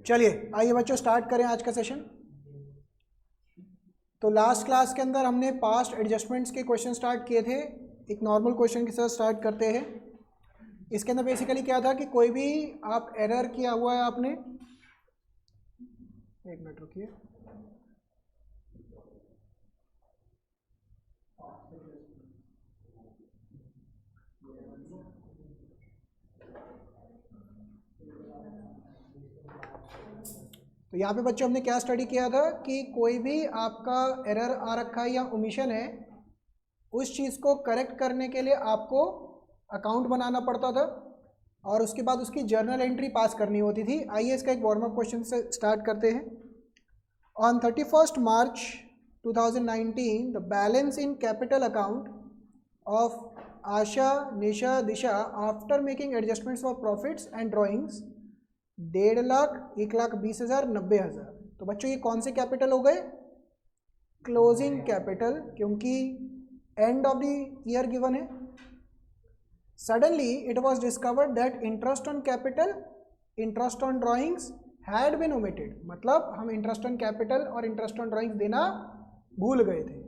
चलिए आइए बच्चों स्टार्ट करें आज का सेशन। तो लास्ट क्लास के अंदर हमने पास्ट एडजस्टमेंट्स के क्वेश्चन स्टार्ट किए थे। एक नॉर्मल क्वेश्चन के साथ स्टार्ट करते हैं। इसके अंदर बेसिकली क्या था कि कोई भी आप एरर किया हुआ है आपने, एक मिनट रुकिए, तो यहाँ पे बच्चों हमने क्या स्टडी किया था कि कोई भी आपका एरर आ रखा है या ओमिशन है, उस चीज़ को करेक्ट करने के लिए आपको अकाउंट बनाना पड़ता था और उसके बाद उसकी जर्नल एंट्री पास करनी होती थी। आइए इसका एक वार्म अप क्वेश्चन से स्टार्ट करते हैं। On 31st March 2019 the balance in capital account of Asha Nisha Disha after making adjustments for profits and drawings 1.5 lakh, 1,20,000, 90,000। तो बच्चों ये कौन से कैपिटल हो गए? क्लोजिंग कैपिटल, क्योंकि end of the year given है। Suddenly it was discovered that interest on capital, interest on drawings had been omitted. मतलब हम इंटरेस्ट ऑन कैपिटल और इंटरेस्ट ऑन ड्रॉइंग्स देना भूल गए थे।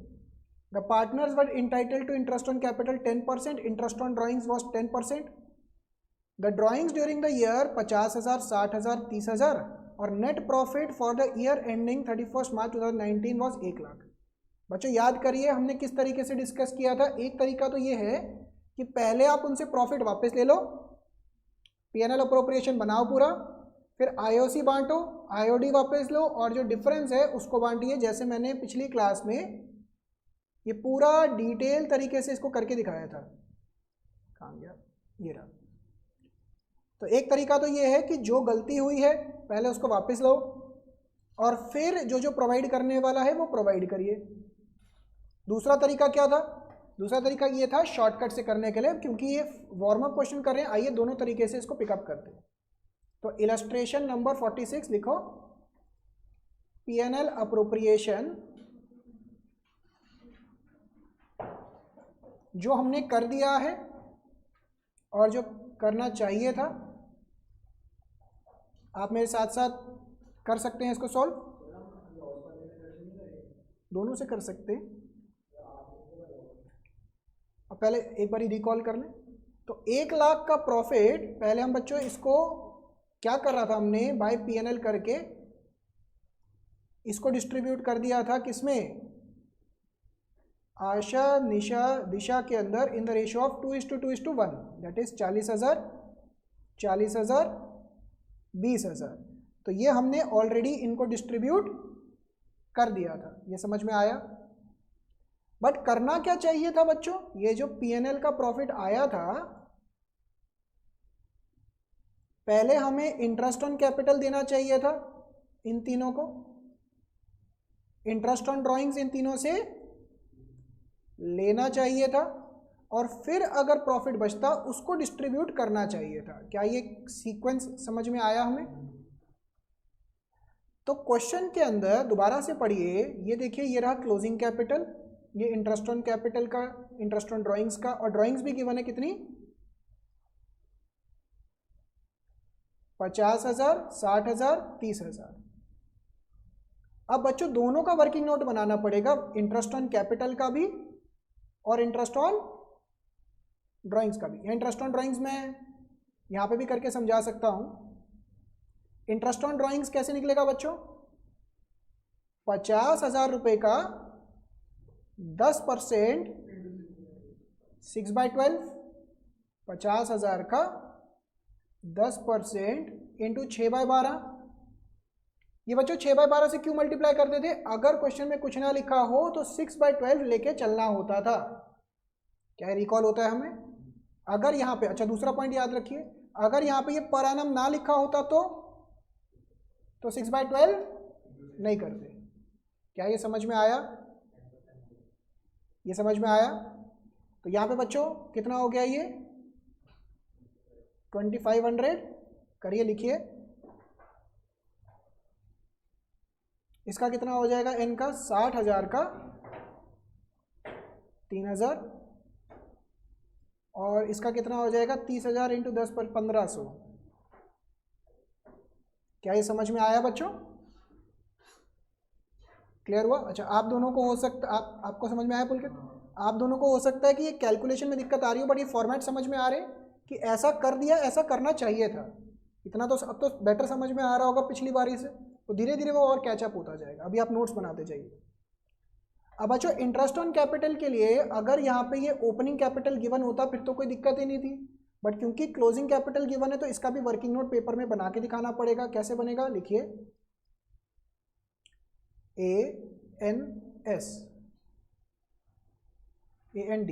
The partners were entitled to interest on capital 10%, interest on drawings was 10%। The drawings during the year 50,000, 60,000, 30,000 और net profit for the year ending 31st March 2019 was 1 lakh. बच्चों याद करिए हमने किस तरीके से डिस्कस किया था। एक तरीका तो ये है कि पहले आप उनसे प्रॉफिट वापस ले लो, पीएनएल अप्रोप्रिएशन बनाओ पूरा, फिर आईओसी बांटो, आईओडी वापस लो और जो डिफरेंस है उसको बांटिए। जैसे मैंने पिछली क्लास में ये पूरा डिटेल तरीके से इसको करके दिखाया था। कहाँ गया? ये रहा। तो एक तरीका तो ये है कि जो गलती हुई है पहले उसको वापस लो और फिर जो जो प्रोवाइड करने वाला है वो प्रोवाइड करिए। दूसरा तरीका क्या था? दूसरा तरीका ये था शॉर्टकट से करने के लिए, क्योंकि ये वार्म अप क्वेश्चन कर रहे हैं। आइए दोनों तरीके से इसको पिकअप करते हैं। तो इलस्ट्रेशन नंबर 46 लिखो। पीएनएल अप्रोप्रिएशन जो हमने कर दिया है और जो करना चाहिए था, आप मेरे साथ साथ कर सकते हैं इसको सॉल्व, दोनों से कर सकते हैं। अब पहले एक बार रिकॉल कर लें। तो 1 लाख का प्रॉफिट पहले हम बच्चों इसको क्या कर रहा था, हमने बाय पीएनएल करके इसको डिस्ट्रीब्यूट कर दिया था किसमें? आशा निशा दिशा के अंदर in the ratio of 2:2:1, that is 40,000, 40,000, 20,000। तो ये हमने ऑलरेडी इनको डिस्ट्रीब्यूट कर दिया था। ये समझ में आया? बट करना क्या चाहिए था बच्चों? ये जो पीएनएल का प्रॉफिट आया था, पहले हमें इंटरेस्ट ऑन कैपिटल देना चाहिए था इन तीनों को, इंटरेस्ट ऑन ड्रॉइंग्स इन तीनों से लेना चाहिए था और फिर अगर प्रॉफिट बचता उसको डिस्ट्रीब्यूट करना चाहिए था। क्या ये सीक्वेंस समझ में आया हमें? तो क्वेश्चन के अंदर दोबारा से पढ़िए, ये देखिए ये रहा क्लोजिंग कैपिटल, ये इंटरेस्ट ऑन कैपिटल का, इंटरेस्ट ऑन ड्राइंग्स का, और ड्राइंग्स भी गिवन है कितनी? 50,000, 60,000, 30,000। अब बच्चों दोनों का वर्किंग नोट बनाना पड़ेगा, इंटरेस्ट ऑन कैपिटल का भी और इंटरेस्ट ऑन ड्राइंग्स का भी। इंटरेस्ट ऑन ड्राइंग्स मैं यहां पे भी करके समझा सकता हूं। इंटरेस्ट ऑन ड्राइंग्स कैसे निकलेगा बच्चों? 50,000 रुपए का 10%, 6/12, 50,000 का 10% इंटू 6/12। ये बच्चों 6/12 से क्यों मल्टीप्लाई करते थे? अगर क्वेश्चन में कुछ ना लिखा हो तो 6/12 लेके चलना होता था। क्या रिकॉल होता है हमें? अगर यहाँ पे, अच्छा दूसरा पॉइंट याद रखिए, अगर यहाँ पे ये पर एनम ना लिखा होता तो 6/12 नहीं करते। क्या ये समझ में आया? ये समझ में आया? तो यहाँ पे बच्चों कितना हो गया ये? 2500 करिए, लिखिए। इसका कितना हो जाएगा? एन का 60,000 का 3,000 और इसका कितना हो जाएगा? 30,000 इंटू 10 पर 1500। क्या ये समझ में आया बच्चों? क्लियर हुआ? अच्छा, आप दोनों को हो सकता, आपको समझ में आया पुलकित? आप दोनों को हो सकता है कि ये कैलकुलेशन में दिक्कत आ रही हो, बट ये फॉर्मेट समझ में आ रहे कि ऐसा कर दिया, ऐसा करना चाहिए था। इतना तो अब तो बेटर समझ में आ रहा होगा पिछली बारी से, तो धीरे धीरे वो और कैचअप होता जाएगा। अभी आप नोट्स बनाते जाइए। अब बच्चों इंटरेस्ट ऑन कैपिटल के लिए अगर यहाँ पे ये ओपनिंग कैपिटल गिवन होता फिर तो कोई दिक्कत ही नहीं थी, बट क्योंकि क्लोजिंग कैपिटल गिवन है तो इसका भी वर्किंग नोट पेपर में बना के दिखाना पड़ेगा। कैसे बनेगा? लिखिए ANS AND।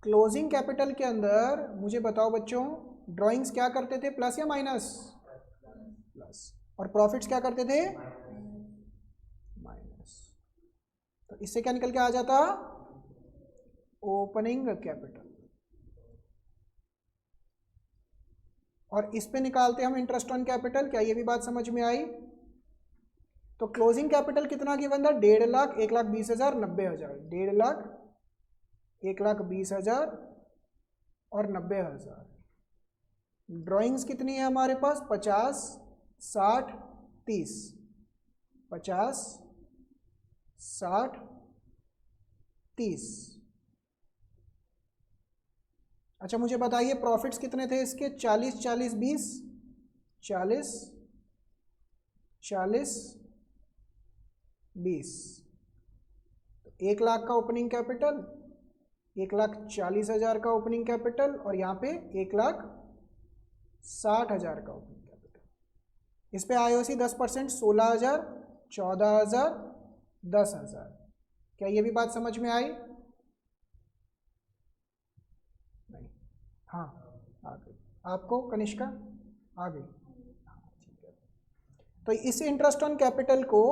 क्लोजिंग कैपिटल के अंदर मुझे बताओ बच्चों, ड्राइंग्स क्या करते थे, प्लस या माइनस? प्लस। और प्रॉफिट्स क्या करते थे? माइनस। तो इससे क्या निकल के आ जाता? Opening capital. और इस पे निकालते हम इंटरेस्ट ऑन कैपिटल। क्या ये भी बात समझ में आई? तो क्लोजिंग कैपिटल कितना गिवन था? 1.5 लाख, 1,20,000, 90,000। 1.5 लाख, 1,20,000 और 90,000। ड्राइंग्स कितनी है हमारे पास? 50, 60, 30। 50, 60, 30। अच्छा मुझे बताइए प्रॉफिट्स कितने थे इसके? 40, 40, 20, 40, 40, 20। 1 लाख का ओपनिंग कैपिटल, 1,40,000 का ओपनिंग कैपिटल, और यहाँ पे 1,60,000 का ओपनिंग कैपिटल। इस पे आईओसी 10%, 16,000, 14,000, 10,000। क्या ये भी बात समझ में आई? नहीं? हाँ आ गई। आपको कनिष्का आ गई? ठीक है। तो इस इंटरेस्ट ऑन कैपिटल को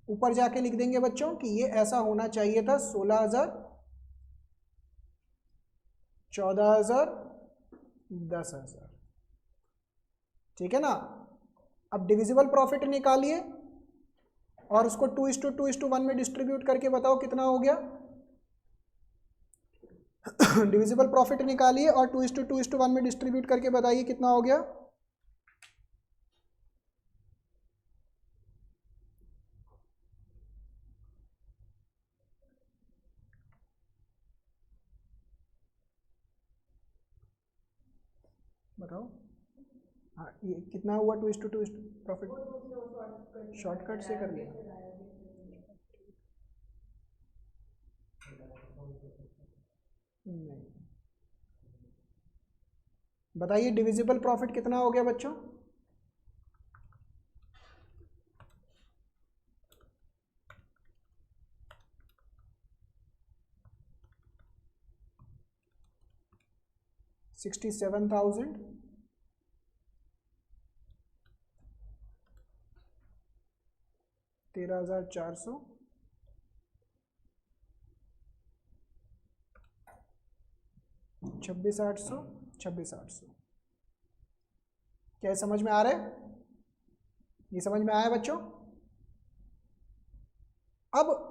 ऊपर जाके लिख देंगे बच्चों कि ये ऐसा होना चाहिए था 16,000, 14,000, 10,000। ठीक है ना? अब डिविजिबल प्रॉफिट निकालिए और उसको 2:2:1 में डिस्ट्रीब्यूट करके बताओ कितना हो गया। डिविजिबल प्रॉफिट निकालिए और 2:2:1 में डिस्ट्रीब्यूट करके बताइए कितना हो गया। बताओ। हाँ ये कितना हुआ? 2:2 प्रॉफिट शॉर्टकट से कर लिया। नहीं, बताइए डिविजिबल प्रॉफिट कितना हो गया बच्चों? $67,000, 13,400, 26,800, 26,800। क्या समझ में आ रहा है? ये समझ में आया बच्चों? अब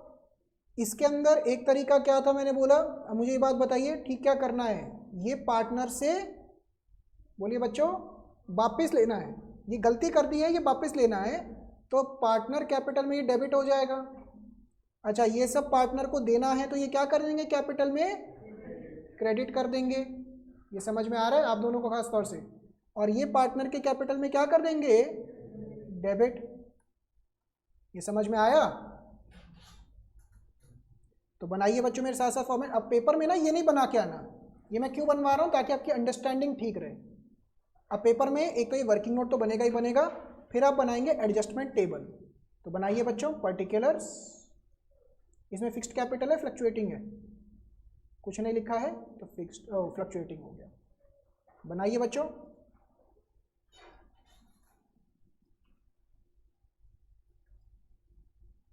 इसके अंदर एक तरीका क्या था मैंने बोला, अब मुझे ये बात बताइए ठीक क्या करना है? ये पार्टनर से, बोलिए बच्चों, वापस लेना है। ये गलती कर दी है, ये वापस लेना है, तो पार्टनर कैपिटल में ये डेबिट हो जाएगा। अच्छा ये सब पार्टनर को देना है तो ये क्या कर देंगे? कैपिटल में क्रेडिट कर देंगे। ये समझ में आ रहा है आप दोनों को खास तौर से? और ये पार्टनर के कैपिटल में क्या कर देंगे? डेबिट। ये समझ में आया? तो बनाइए बच्चों मेरे साथ साथ फॉर्मेट। अब पेपर में ना ये नहीं बना के आना, ये मैं क्यों बनवा रहा हूँ? ताकि आपकी अंडरस्टैंडिंग ठीक रहे। अब पेपर में एक तो ये वर्किंग नोट तो बनेगा ही बनेगा, फिर आप बनाएंगे एडजस्टमेंट टेबल। तो बनाइए बच्चों पर्टिकुलर्स। इसमें फिक्स्ड कैपिटल है, फ्लक्चुएटिंग है? कुछ नहीं लिखा है तो फिक्स्ड फ्लक्चुएटिंग हो गया। बनाइए बच्चों।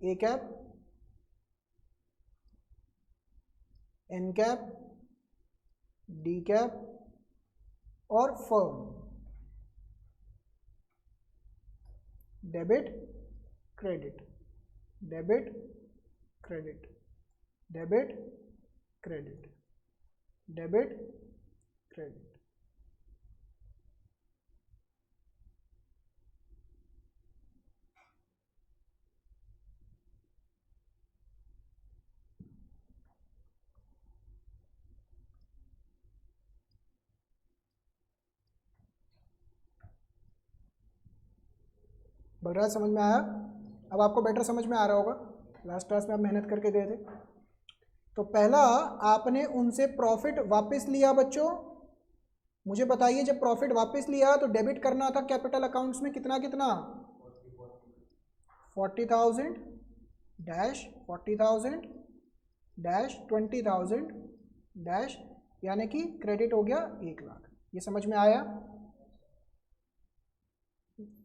A cap, N cap, D cap और firm. Debit credit, debit credit, debit credit, debit credit. बढ़ रहा है, समझ में आया? अब आपको बेटर समझ में आ रहा होगा, लास्ट क्लास में आप मेहनत करके गए थे। तो पहला आपने उनसे प्रॉफिट वापस लिया बच्चों, मुझे बताइए जब प्रॉफिट वापस लिया तो डेबिट करना था कैपिटल अकाउंट्स में कितना कितना, 40,000 डैश 40,000 डैश 20,000 डैश, यानी कि क्रेडिट हो गया 1 लाख। ये समझ में आया?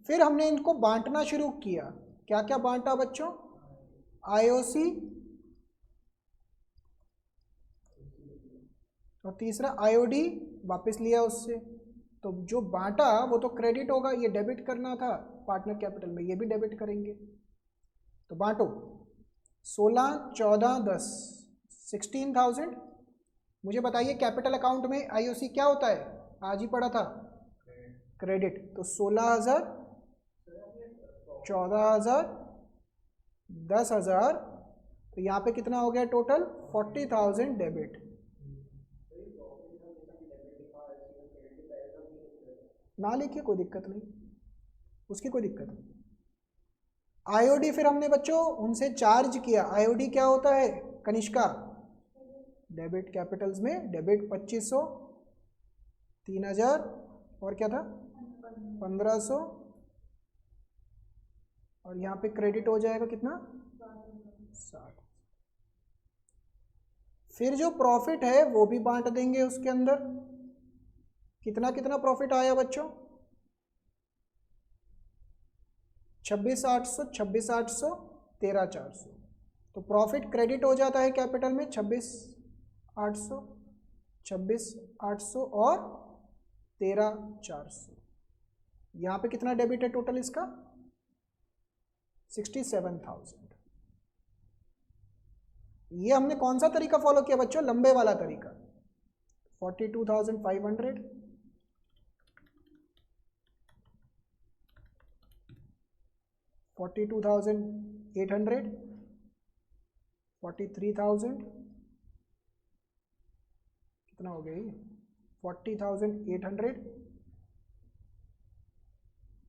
फिर हमने इनको बांटना शुरू किया। क्या क्या बांटा बच्चों? आईओसी और तीसरा आईओडी वापस लिया उससे। तो जो बांटा वो तो क्रेडिट होगा, ये डेबिट करना था पार्टनर कैपिटल में, ये भी डेबिट करेंगे। तो बांटो 16, 14, 10, 16,000। मुझे बताइए कैपिटल अकाउंट में आईओसी क्या होता है? आज ही पढ़ा था, क्रेडिट। तो 16,000, 14,000, 10,000, तो यहाँ पे कितना हो गया टोटल? 40,000 डेबिट। ना लिखिए, कोई दिक्कत नहीं, उसकी कोई दिक्कत नहीं। आईओडी फिर हमने बच्चों उनसे चार्ज किया। आईओडी क्या होता है कनिष्का? डेबिट कैपिटल्स में डेबिट 2500, 3,000 और क्या था 1,500, और यहाँ पे क्रेडिट हो जाएगा कितना 60। फिर जो प्रॉफिट है वो भी बांट देंगे उसके अंदर। कितना कितना प्रॉफिट आया बच्चों? 26,800, 26,800, 13,400। तो प्रॉफिट क्रेडिट हो जाता है कैपिटल में 26,800, 26,800 और 13,400। यहाँ पे कितना डेबिट है टोटल इसका? 67,000। ये हमने कौन सा तरीका फॉलो किया बच्चों? लंबे वाला तरीका। 42,500, 42,800, 43,000, कितना हो गया ये? 40,800,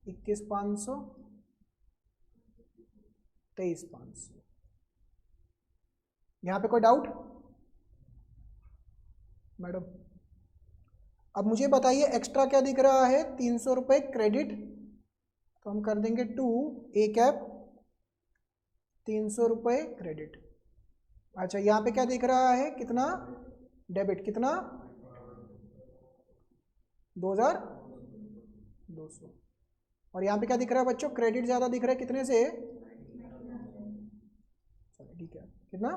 21,500, 23,500। यहाँ पे कोई डाउट मैडम? अब मुझे बताइए एक्स्ट्रा क्या दिख रहा है? 300 रुपये क्रेडिट, तो हम कर देंगे 2 ए कैप 300 रुपये क्रेडिट। अच्छा यहाँ पे क्या दिख रहा है? कितना डेबिट? कितना 2,200। और यहाँ पे क्या दिख रहा है बच्चों? क्रेडिट ज़्यादा दिख रहा है, कितने से? चलो ठीक है, कितना?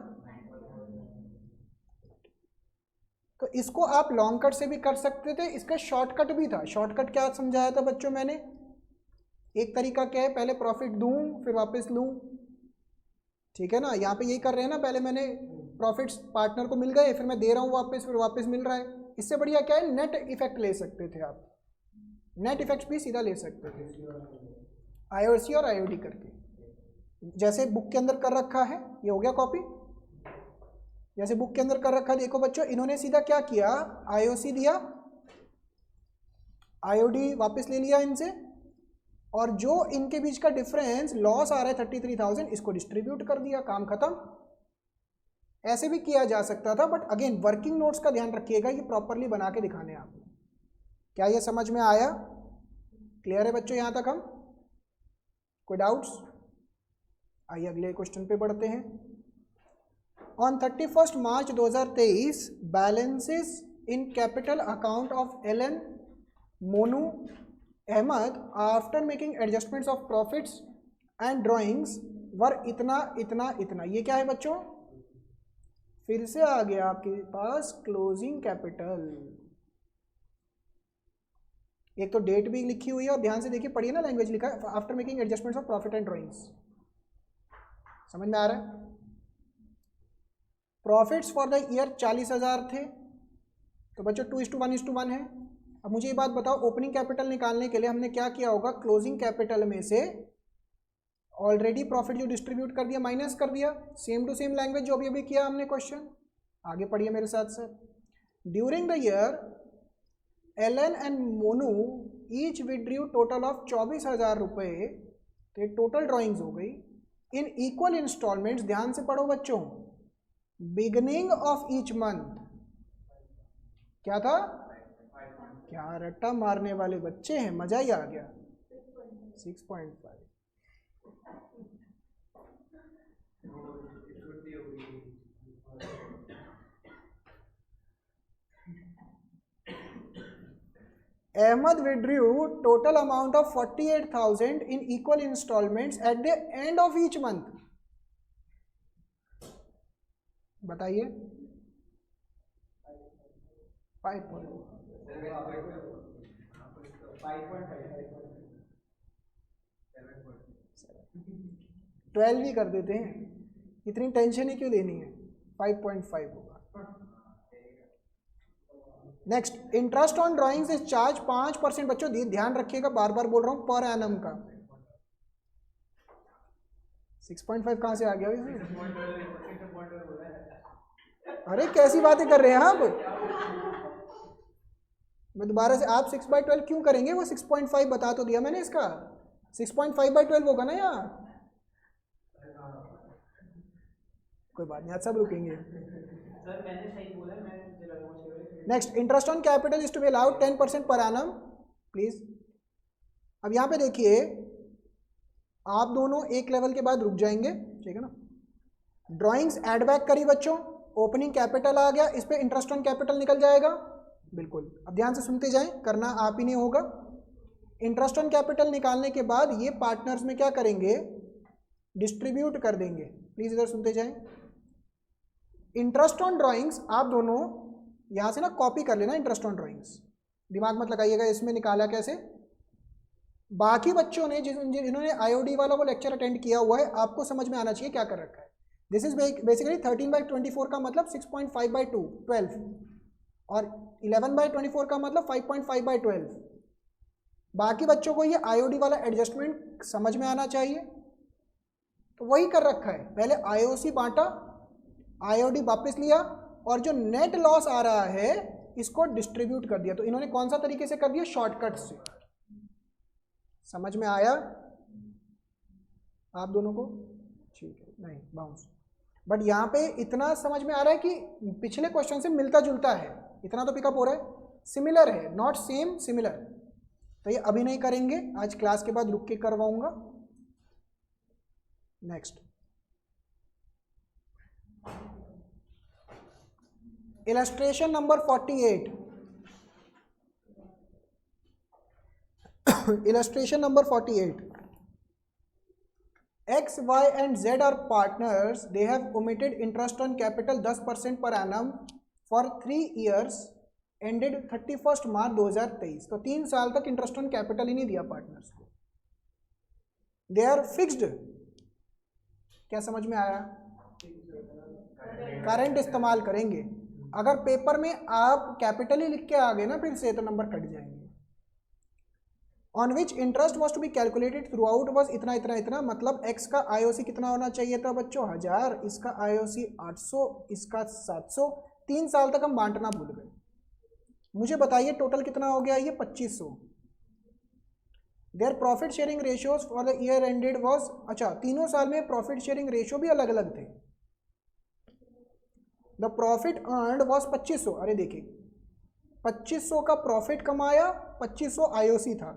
तो इसको आप लॉन्ग कट से भी कर सकते थे, इसका शॉर्टकट भी था। शॉर्टकट क्या समझाया था बच्चों मैंने? एक तरीका क्या है, पहले प्रॉफिट दूं फिर वापस लूं, ठीक है ना? यहाँ पे यही कर रहे हैं ना, पहले मैंने प्रॉफिट्स पार्टनर को मिल गए, फिर मैं दे रहा हूँ वापस, फिर वापस मिल रहा है। इससे बढ़िया क्या है, नेट इफेक्ट ले सकते थे आप, नेट इफेक्ट भी सीधा ले सकते थे आईओसी और आईओडी करके। जैसे बुक के अंदर कर रखा है, ये हो गया कॉपी। जैसे बुक के अंदर कर रखा है, देखो बच्चों इन्होंने सीधा क्या किया, आईओसी दिया, आईओडी वापस ले लिया इनसे, और जो इनके बीच का डिफरेंस लॉस आ रहा है 33,000, इसको डिस्ट्रीब्यूट कर दिया, काम खत्म। ऐसे भी किया जा सकता था, बट अगेन वर्किंग नोट्स का ध्यान रखिएगा, ये प्रॉपरली बना के दिखाने हैं आपको। क्या ये समझ में आया? क्लियर है बच्चों यहाँ तक? हम कोई डाउट्स? आइए अगले क्वेश्चन पे बढ़ते हैं। On 31 March 2023 balances in capital account of Alan Monu Ahmed after making adjustments of profits and drawings were इतना इतना इतना। ये क्या है बच्चों? फिर से आ गया आपके पास क्लोजिंग कैपिटल। एक तो डेट भी लिखी हुई है, और ध्यान से देखिए, पढ़िए ना, लैंग्वेज लिखा है after making adjustments of profit and drawings. समझ में आ रहा है? प्रॉफिट्स फॉर द ईयर 40,000 थे, तो बच्चों 2:1:1 है। अब मुझे ये बात बताओ, ओपनिंग कैपिटल निकालने के लिए हमने क्या किया होगा? क्लोजिंग कैपिटल में से ऑलरेडी प्रॉफिट जो डिस्ट्रीब्यूट कर दिया माइनस कर दिया। सेम टू सेम लैंग्वेज जो अभी किया हमने क्वेश्चन। आगे पढ़िए मेरे साथ sir. During the year Allen and Monu each withdrew total of 24,000 रुपये तो ये टोटल ड्राइंग्स हो गई इन इक्वल इंस्टॉलमेंट्स। ध्यान से पढ़ो बच्चों, बिगनिंग ऑफ ईच मंथ क्या था? क्या रट्टा मारने वाले बच्चे हैं, मजा ही आ गया। 6.5। Ahmed withdrew total amount of 48,000 in equal installments at the end of each month। बताइए 12 ही कर देते हैं, इतनी टेंशन ही क्यों लेनी है। 5.5 होगा। Next, interest on drawings is charge 5%। बच्चों ध्यान रखिएगा, बार बार बोल रहा हूं, पर एनम का। 6.5 कहां से आ गया इसमें? अरे कैसी बातें कर रहे हैं आप? मैं दोबारा से, आप 6/12 क्यों करेंगे? वो 6.5 बता तो दिया मैंने इसका। 6.5/12 होगा ना यहाँ। कोई बात नहीं, आज सब रुकेंगे। सर मैंने सही बोला, मैं next, interest on capital is to be allowed 10% per annum please. अब यहाँ पे देखिए, आप दोनों एक लेवल के बाद रुक जाएंगे, ठीक है ना। ड्राइंग्स एड बैक करी बच्चों, ओपनिंग कैपिटल आ गया, इस पे इंटरेस्ट ऑन कैपिटल निकल जाएगा। बिल्कुल, अब ध्यान से सुनते जाएं, करना आप ही नहीं होगा। इंटरेस्ट ऑन कैपिटल निकालने के बाद ये पार्टनर्स में क्या करेंगे? डिस्ट्रीब्यूट कर देंगे। प्लीज इधर सुनते जाएं। इंटरेस्ट ऑन ड्राइंग्स आप दोनों यहां से ना कॉपी कर लेना, इंटरेस्ट ऑन ड्राइंग्स। दिमाग मत लगाइएगा इसमें निकाला कैसे। बाकी बच्चों ने जिन्होंने आईओडी वाला वो लेक्चर अटेंड किया हुआ है, आपको समझ में आना चाहिए क्या कर रखा है। दिस इज बेसिकली 13/24 का मतलब 6.5/2 12, और 11/24 का मतलब 5.5/12। बाकी बच्चों को ये आईओडी वाला एडजस्टमेंट समझ में आना चाहिए, तो वही कर रखा है। पहले आईओसी बांटा, आईओडी वापस लिया, और जो नेट लॉस आ रहा है इसको डिस्ट्रीब्यूट कर दिया। तो इन्होंने कौन सा तरीके से कर दिया? शॉर्टकट से। समझ में आया आप दोनों को? ठीक है, नहीं बाउंस। बट यहाँ पे इतना समझ में आ रहा है कि पिछले क्वेश्चन से मिलता जुलता है, इतना तो पिकअप हो रहा है। सिमिलर है, नॉट सेम, सिमिलर। तो ये अभी नहीं करेंगे, आज क्लास के बाद रुक के करवाऊंगा। Next, illustration number 48। illustration number 48. X, Y and Z are partners. They have omitted interest on capital 10% per annum for 3 years ended 31st March 2023। तो 3 साल तक इंटरेस्ट ऑन कैपिटल ही नहीं दिया पार्टनर्स को। They are fixed. क्या समझ में आया? करंट इस्तेमाल करेंगे। अगर पेपर में आप कैपिटल ही लिख के आ गए ना फिर से, तो नंबर कट जाएंगे। On which interest was to be calculated throughout was इतना इतना इतना, मतलब एक्स का आईओसी कितना होना चाहिए था बच्चों? 1000, इसका आईओसी 800, इसका 700। 3 साल तक हम बांटना भूल गए। मुझे बताइए टोटल कितना हो गया? ये 2500। Their profit sharing ratios for the year ended was, अच्छा तीनों साल में प्रॉफिट शेयरिंग रेशियो भी अलग अलग थे। The profit earned was 2500। अरे देखिए 2500 का प्रॉफिट कमाया, 2500 आईओसी था।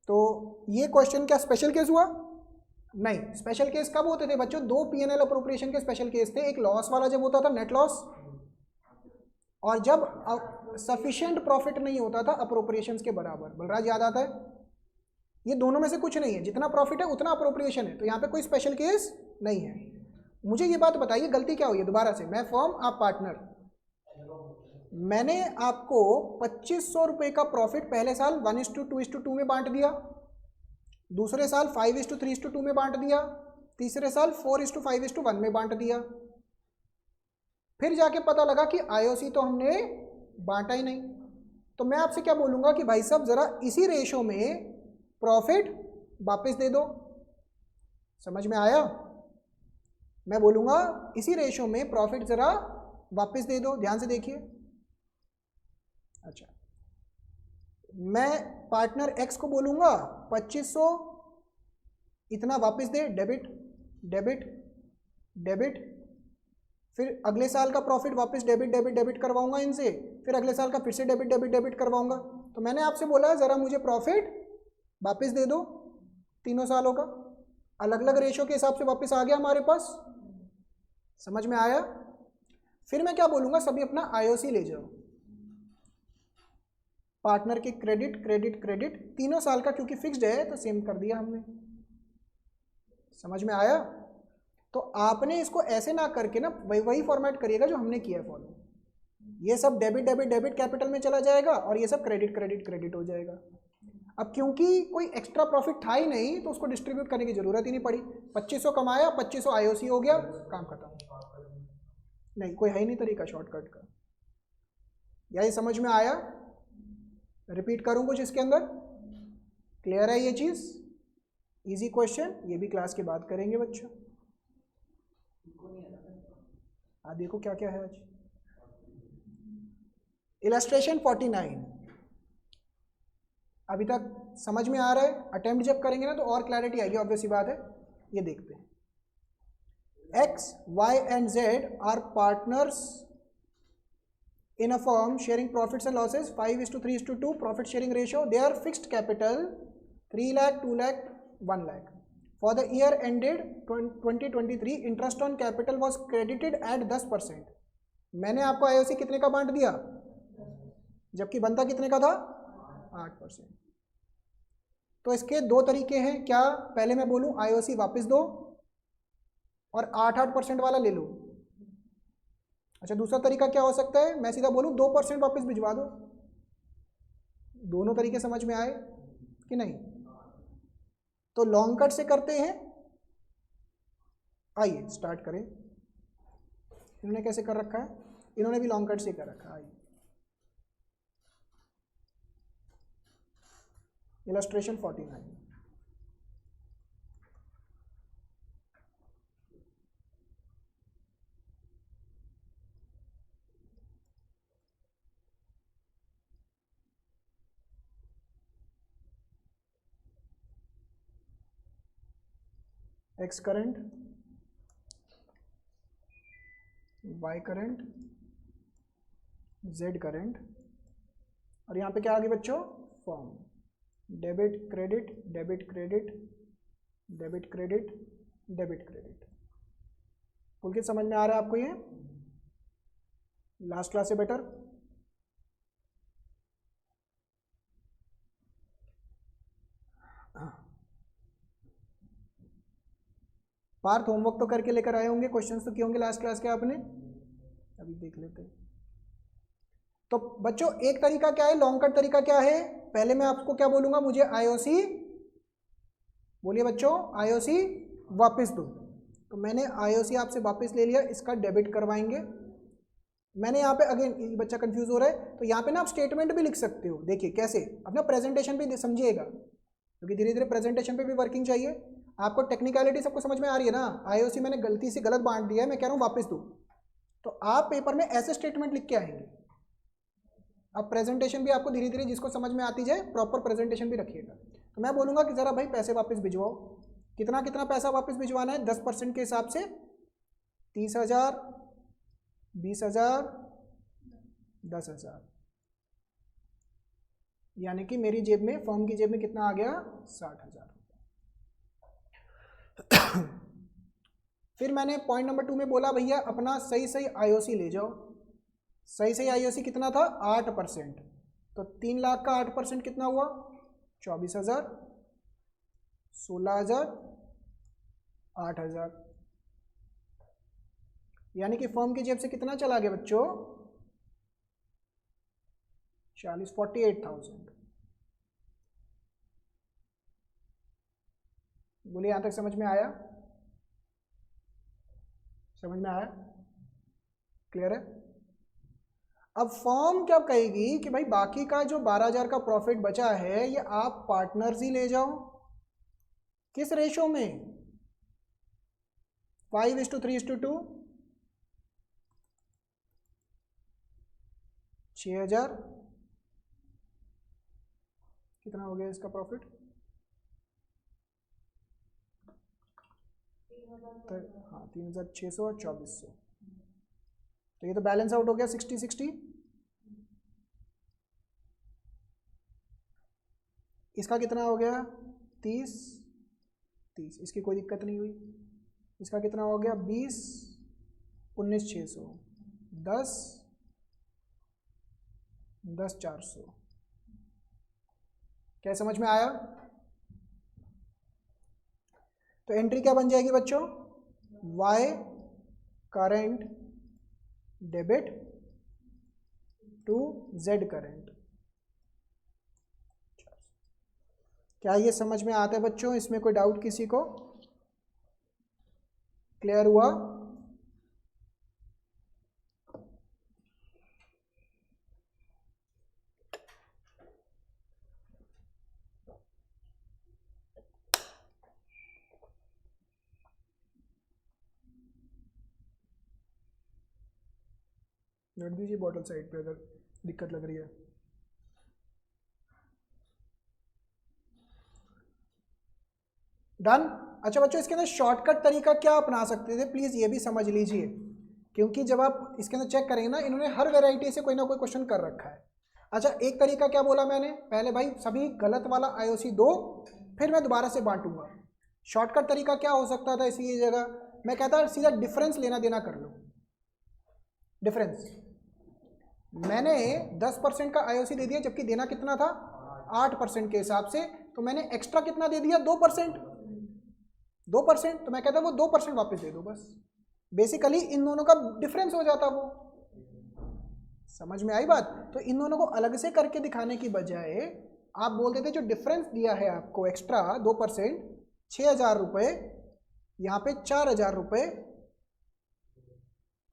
तो ये क्वेश्चन क्या स्पेशल केस हुआ? नहीं। स्पेशल केस कब होते थे बच्चों? 2 पीएनएल अप्रोप्रिएशन के स्पेशल केस थे। एक लॉस वाला जब होता था नेट लॉस, और जब सफिशिएंट प्रॉफिट नहीं होता था अप्रोप्रिएशंस के बराबर। बलराज याद आता है? ये दोनों में से कुछ नहीं है, जितना प्रॉफिट है उतना अप्रोप्रिएशन है। तो यहाँ पे कोई स्पेशल केस नहीं है। मुझे ये बात बताइए गलती क्या हुई है? दोबारा से, मैं फर्म आप पार्टनर, मैंने आपको 2500 रुपये का प्रॉफिट पहले साल 1:2:2 में बांट दिया, दूसरे साल 5:3:2 में बांट दिया, तीसरे साल 4:5:1 में बांट दिया। फिर जाके पता लगा कि आईओसी तो हमने बांटा ही नहीं। तो मैं आपसे क्या बोलूँगा कि भाई साहब ज़रा इसी रेशो में प्रॉफिट वापस दे दो। समझ में आया? मैं बोलूँगा इसी रेशो में प्रॉफिट ज़रा वापस दे दो। ध्यान से देखिए। अच्छा, मैं पार्टनर एक्स को बोलूँगा 2500 इतना वापस दे, डेबिट डेबिट डेबिट, फिर अगले साल का प्रॉफिट वापस डेबिट डेबिट डेबिट करवाऊंगा इनसे, फिर अगले साल का फिर से डेबिट डेबिट डेबिट करवाऊंगा। तो मैंने आपसे बोला ज़रा मुझे प्रॉफिट वापस दे दो तीनों सालों का, अलग अलग रेशो के हिसाब से वापस आ गया हमारे पास। समझ में आया? फिर मैं क्या बोलूँगा, सभी अपना आईओसी ले जाओ, पार्टनर के क्रेडिट क्रेडिट क्रेडिट तीनों साल का, क्योंकि फिक्स्ड है तो सेम कर दिया हमने। समझ में आया? तो आपने इसको ऐसे ना करके ना वही फॉर्मेट करिएगा जो हमने किया है फॉलो। ये सब डेबिट डेबिट डेबिट कैपिटल में चला जाएगा और ये सब क्रेडिट क्रेडिट क्रेडिट हो जाएगा। अब क्योंकि कोई एक्स्ट्रा प्रॉफिट था ही नहीं तो उसको डिस्ट्रीब्यूट करने की जरूरत ही नहीं पड़ी। 2500 कमाया, 2500 आईओसी हो गया, काम खत्म। नहीं, कोई है ही नहीं तरीका शॉर्टकट का। यही समझ में आया? रिपीट करूं कुछ इसके अंदर? क्लियर है ये चीज? इजी क्वेश्चन, ये भी क्लास के बाद करेंगे बच्चों। देखो क्या क्या है आज। इलस्ट्रेशन 49 अभी तक समझ में आ रहा है? अटेम्प्ट जब करेंगे ना तो और क्लैरिटी आएगी, ऑब्वियस सी बात है। ये देखते हैं, X, Y and Z are partners in a firm sharing profits and losses 5:3:2 profit sharing ratio. Their fixed capital 3 lakh, 2 lakh, 1 lakh. For the year ended 2023, interest on capital was credited at 10%. मैंने आपको IOC कितने का बांट दिया, जबकि बनता कितने का था? 8%। तो इसके दो तरीके हैं। क्या? पहले मैं बोलूं आईओसी वापस दो और 8% वाला ले लो। अच्छा, दूसरा तरीका क्या हो सकता है, मैं सीधा बोलूं 2% वापस भिजवा दो। दोनों तरीके समझ में आए कि नहीं? तो लॉन्ग कट से करते हैं, आइए स्टार्ट करें। इन्होंने कैसे कर रखा है? इन्होंने भी लॉन्ग कट से कर रखा है। आइए, illustration 49। X current, Y current, Z current, और यहाँ पे क्या आ गया बच्चों? Form. Debit credit debit credit debit credit debit credit. Pulkit समझ में आ रहा है आपको ये? लास्ट क्लास से बेटर? पार्थ होमवर्क तो करके लेकर आए होंगे, क्वेश्चंस तो किए होंगे लास्ट क्लास के आपने, अभी देख लेते हैं। तो बच्चों एक तरीका क्या है, लॉन्ग कट तरीका क्या है? पहले मैं आपको क्या बोलूंगा, मुझे आईओसी, बोलिए बच्चों, आईओसी वापस दो। तो मैंने आईओसी आपसे वापस ले लिया, इसका डेबिट करवाएंगे। मैंने यहाँ पे अगेन बच्चा कंफ्यूज हो रहा है, तो यहाँ पे ना आप स्टेटमेंट भी लिख सकते हो। देखिए कैसे, अपना प्रेजेंटेशन भी समझिएगा, क्योंकि धीरे धीरे प्रेजेंटेशन पे भी वर्किंग चाहिए आपको। टेक्निकलिटी सबको समझ में आ रही है ना? आईओसी मैंने गलती से गलत बांट दिया है, मैं कह रहा हूँ वापस दो। तो आप पेपर में ऐसे स्टेटमेंट लिख के आएंगे। अब प्रेजेंटेशन भी आपको धीरे धीरे जिसको समझ में आती जाए, प्रॉपर प्रेजेंटेशन भी रखिएगा। तो मैं बोलूँगा कि ज़रा भाई पैसे वापस भिजवाओ। कितना कितना पैसा वापस भिजवाना है? 10% के हिसाब से 30,000, 20,000, 10,000। यानी कि मेरी जेब में, फर्म की जेब में कितना आ गया? 60,000। फिर मैंने पॉइंट नंबर 2 में बोला भैया अपना सही सही आईओसी ले जाओ। सही सही आईओसी कितना था? 8%। तो 3 लाख का 8% कितना हुआ? 24,000, 16,000, 8,000। यानी कि फर्म की जेब से कितना चला गया बच्चों? 48,000। बोलिए यहां तक समझ में आया? समझ में आया? क्लियर है? अब फर्म क्या कहेगी कि भाई बाकी का जो 12,000 का प्रॉफिट बचा है ये आप पार्टनर्स ही ले जाओ। किस रेशो में? 5:3:2, 6,000, कितना हो गया इसका प्रॉफिट? हाँ 3600 और 2400, तो ये तो बैलेंस आउट हो गया 60-60। इसका कितना हो गया? 30, इसकी कोई दिक्कत नहीं हुई। इसका कितना हो गया? 20, 19,600, 10, 10,400। क्या समझ में आया? तो एंट्री क्या बन जाएगी बच्चों? Y current debit to Z current. क्या ये समझ में आता है बच्चों? इसमें कोई डाउट किसी को? क्लियर हुआ? रख दीजिए बॉटल साइड पे अगर दिक्कत लग रही है। डन। अच्छा बच्चों, इसके अंदर शॉर्टकट तरीका क्या अपना सकते थे, प्लीज़ ये भी समझ लीजिए, क्योंकि जब आप इसके अंदर चेक करेंगे ना, इन्होंने हर वैरायटी से कोई ना कोई क्वेश्चन कर रखा है। अच्छा, एक तरीका क्या बोला मैंने पहले? भाई सभी गलत वाला आईओसी दो, फिर मैं दोबारा से बांटूंगा। शॉर्टकट तरीका क्या हो सकता था इसी जगह? मैं कहता सीधा डिफरेंस लेना देना कर लो। डिफरेंस मैंने 10% का आईओसी दे दिया, जबकि देना कितना था? 8% के हिसाब से, तो मैंने एक्स्ट्रा कितना दे दिया? 2%। 2%, तो मैं कहता वो 2% वापस दे दो बस। बेसिकली इन दोनों का डिफरेंस हो जाता वो। समझ में आई बात? तो इन दोनों को अलग से करके दिखाने की बजाय आप बोल देते जो डिफरेंस दिया है आपको एक्स्ट्रा 2%, 6,000 रुपये, यहाँ पे 4,000 रुपये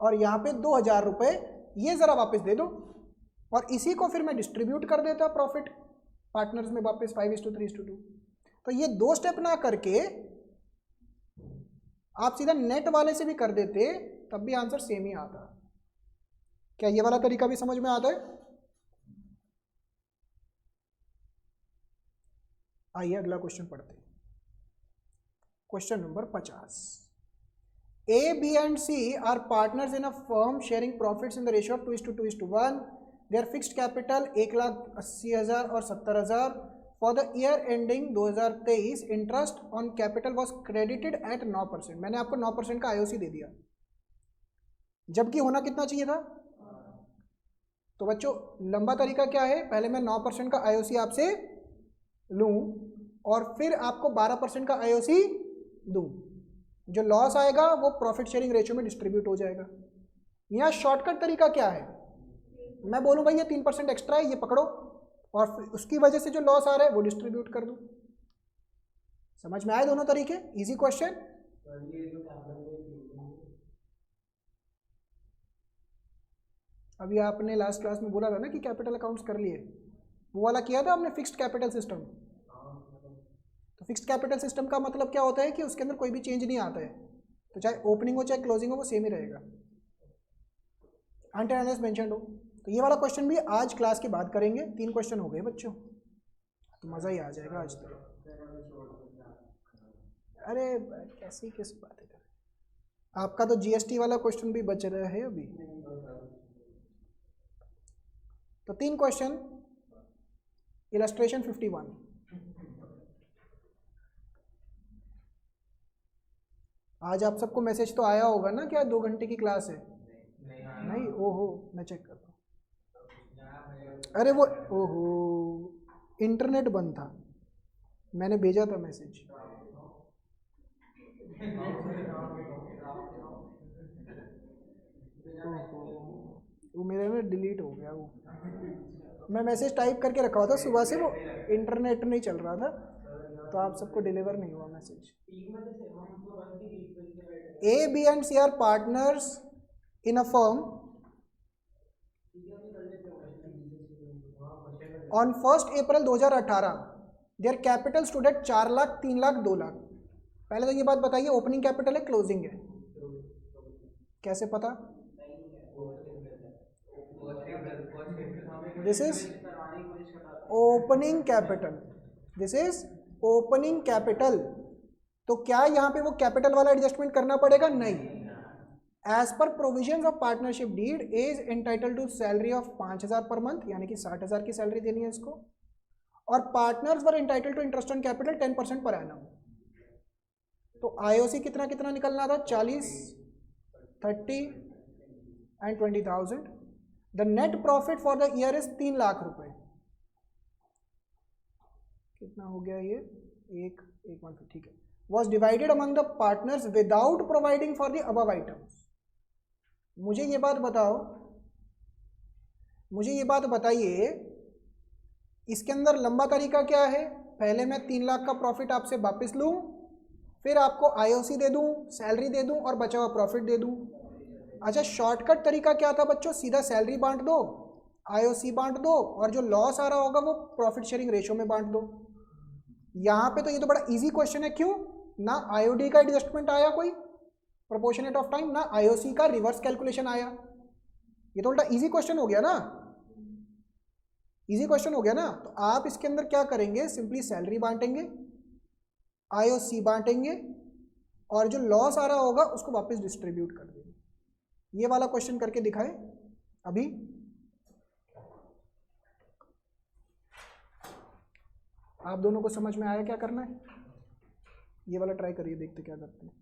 और यहाँ पे 2,000 रुपये, ये ज़रा वापस दे दो, और इसी को फिर मैं डिस्ट्रीब्यूट कर देता प्रॉफिट पार्टनर्स में वापस 5:3:2। तो ये दो स्टेप ना करके आप सीधा नेट वाले से भी कर देते, तब भी आंसर सेम ही आता। क्या ये वाला तरीका भी समझ में आता है? आइए अगला क्वेश्चन पढ़ते हैं। Question number 50। A, B and C are partners in a firm sharing profits in the ratio of 2:2:1. Their fixed capital 1,80,000 और 70,000. For the year ending 2023, interest on capital was credited at 9%. मैंने आपको 9% का IOC दे दिया, जबकि होना कितना चाहिए था? तो बच्चों लंबा तरीका क्या है? पहले मैं 9% का IOC आपसे लूँ और फिर आपको 12% का IOC दूँ। जो लॉस आएगा वो प्रॉफिट शेयरिंग रेशियो में डिस्ट्रीब्यूट हो जाएगा। यहाँ शॉर्टकट तरीका क्या है? मैं बोलूँ भाई ये 3% एक्स्ट्रा है, ये पकड़ो, और उसकी वजह से जो लॉस आ रहा है वो डिस्ट्रीब्यूट कर दो। समझ में आए दोनों तरीके? Easy question. अभी आपने लास्ट क्लास में बोला था ना कि कैपिटल अकाउंट्स कर लिए, वो वाला किया था आपने, फिक्स्ड कैपिटल सिस्टम। तो फिक्स्ड कैपिटल सिस्टम का मतलब क्या होता है कि उसके अंदर कोई भी चेंज नहीं आता है, तो चाहे ओपनिंग हो चाहे क्लोजिंग हो वो सेम ही रहेगा, अनटिल अनलेस मेंशन्ड हो। तो ये वाला क्वेश्चन भी आज क्लास के बाद करेंगे। 3 क्वेश्चन हो गए बच्चों, तो मज़ा ही आ जाएगा आज तो। अरे कैसी किस बात है, आपका तो जीएसटी वाला क्वेश्चन भी बच रहा है अभी। तो 3 क्वेश्चन, इलस्ट्रेशन 51। आज आप सबको मैसेज तो आया होगा ना, क्या 2 घंटे की क्लास है? नहीं, ओहो मैं चेक करता हूँ। अरे वो ओहो इंटरनेट बंद था, मैंने भेजा था मैसेज। ओहो वो मेरे ना डिलीट हो गया वो, मैं मैसेज टाइप करके रखा हुआ था सुबह से, वो इंटरनेट नहीं चल रहा था, तो आप सबको डिलीवर नहीं हुआ message. A, B and C are partners in a firm on 1st April 2018. Their capital stood at 4 lakh, 3 lakh, 2 lakh. पहले तो ये बात बताइए, ओपनिंग कैपिटल है क्लोजिंग है? कैसे पता? This is opening capital, this is opening capital. तो क्या यहाँ पे वो कैपिटल वाला एडजस्टमेंट करना पड़ेगा? नहीं। As per provision of partnership deed is entitled to salary of 5,000 per month, यानी कि 60,000 की सैलरी देनी है इसको, और partners were entitled to interest on capital 10% per annum. तो आईओसी कितना कितना निकलना था? 40, 30 and 20,000। The net profit for the year is 3 lakh रुपए। कितना हो गया ये? एक 1 ठीक है। Was divided among the partners without providing for the above items. मुझे ये बात बताओ, मुझे ये बात बताइए, इसके अंदर लंबा तरीका क्या है? पहले मैं 3 लाख का प्रॉफिट आपसे वापस लूं, फिर आपको आईओसी दे दूं, सैलरी दे दूं और बचा हुआ प्रॉफिट दे दूं। अच्छा, शॉर्टकट तरीका क्या था बच्चों? सीधा सैलरी बांट दो, आईओसी बांट दो, और जो लॉस आ रहा होगा वो प्रॉफिट शेयरिंग रेशियो में बांट दो। यहाँ पे तो ये तो बड़ा इजी क्वेश्चन है। क्यों? ना आईओडी का एडजस्टमेंट आया कोई प्रोपोर्शनेट ऑफ टाइम, ना आईओसी का रिवर्स कैलकुलेशन आया। ये तो उल्टा इजी क्वेश्चन हो गया ना, इजी क्वेश्चन हो गया ना। तो आप इसके अंदर क्या करेंगे? सिंपली सैलरी बांटेंगे, आईओसी बांटेंगे, और जो लॉस आ रहा होगा उसको वापस डिस्ट्रीब्यूट कर देंगे। ये वाला क्वेश्चन करके दिखाएं अभी। आप दोनों को समझ में आया क्या करना है? ये वाला ट्राई करिए, देखते क्या करते हैं।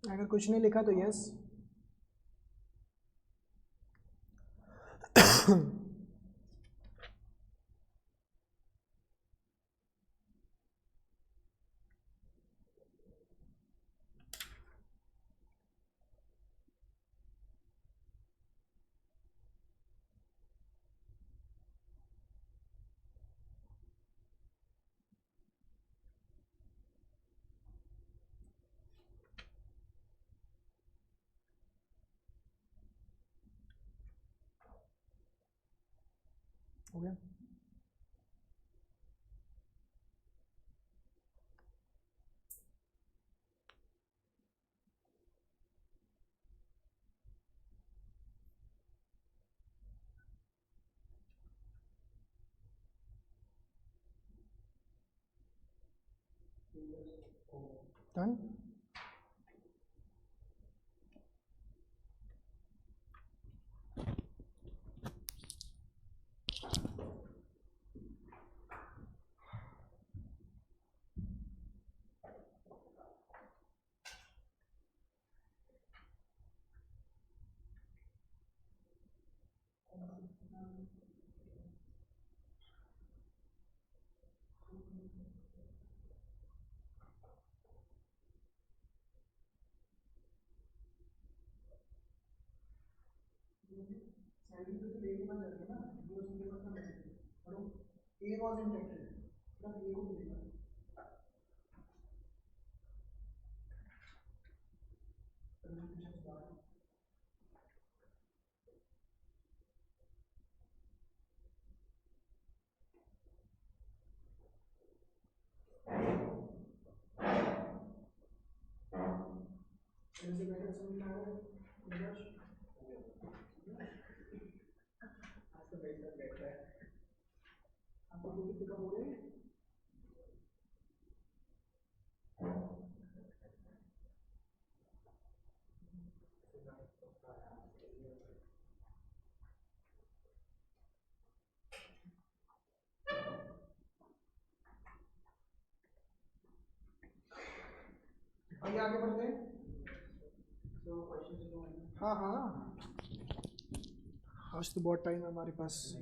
अगर कुछ नहीं लिखा तो यस। हो गया? डन। सैलरी तो लेके मत जाइए ना, जो उसके पास ना, ए वाज इंटेंडेड आइए आगे बढ़ते हैं। हाँ हाँ, आज तो बहुत टाइम है हमारे पास।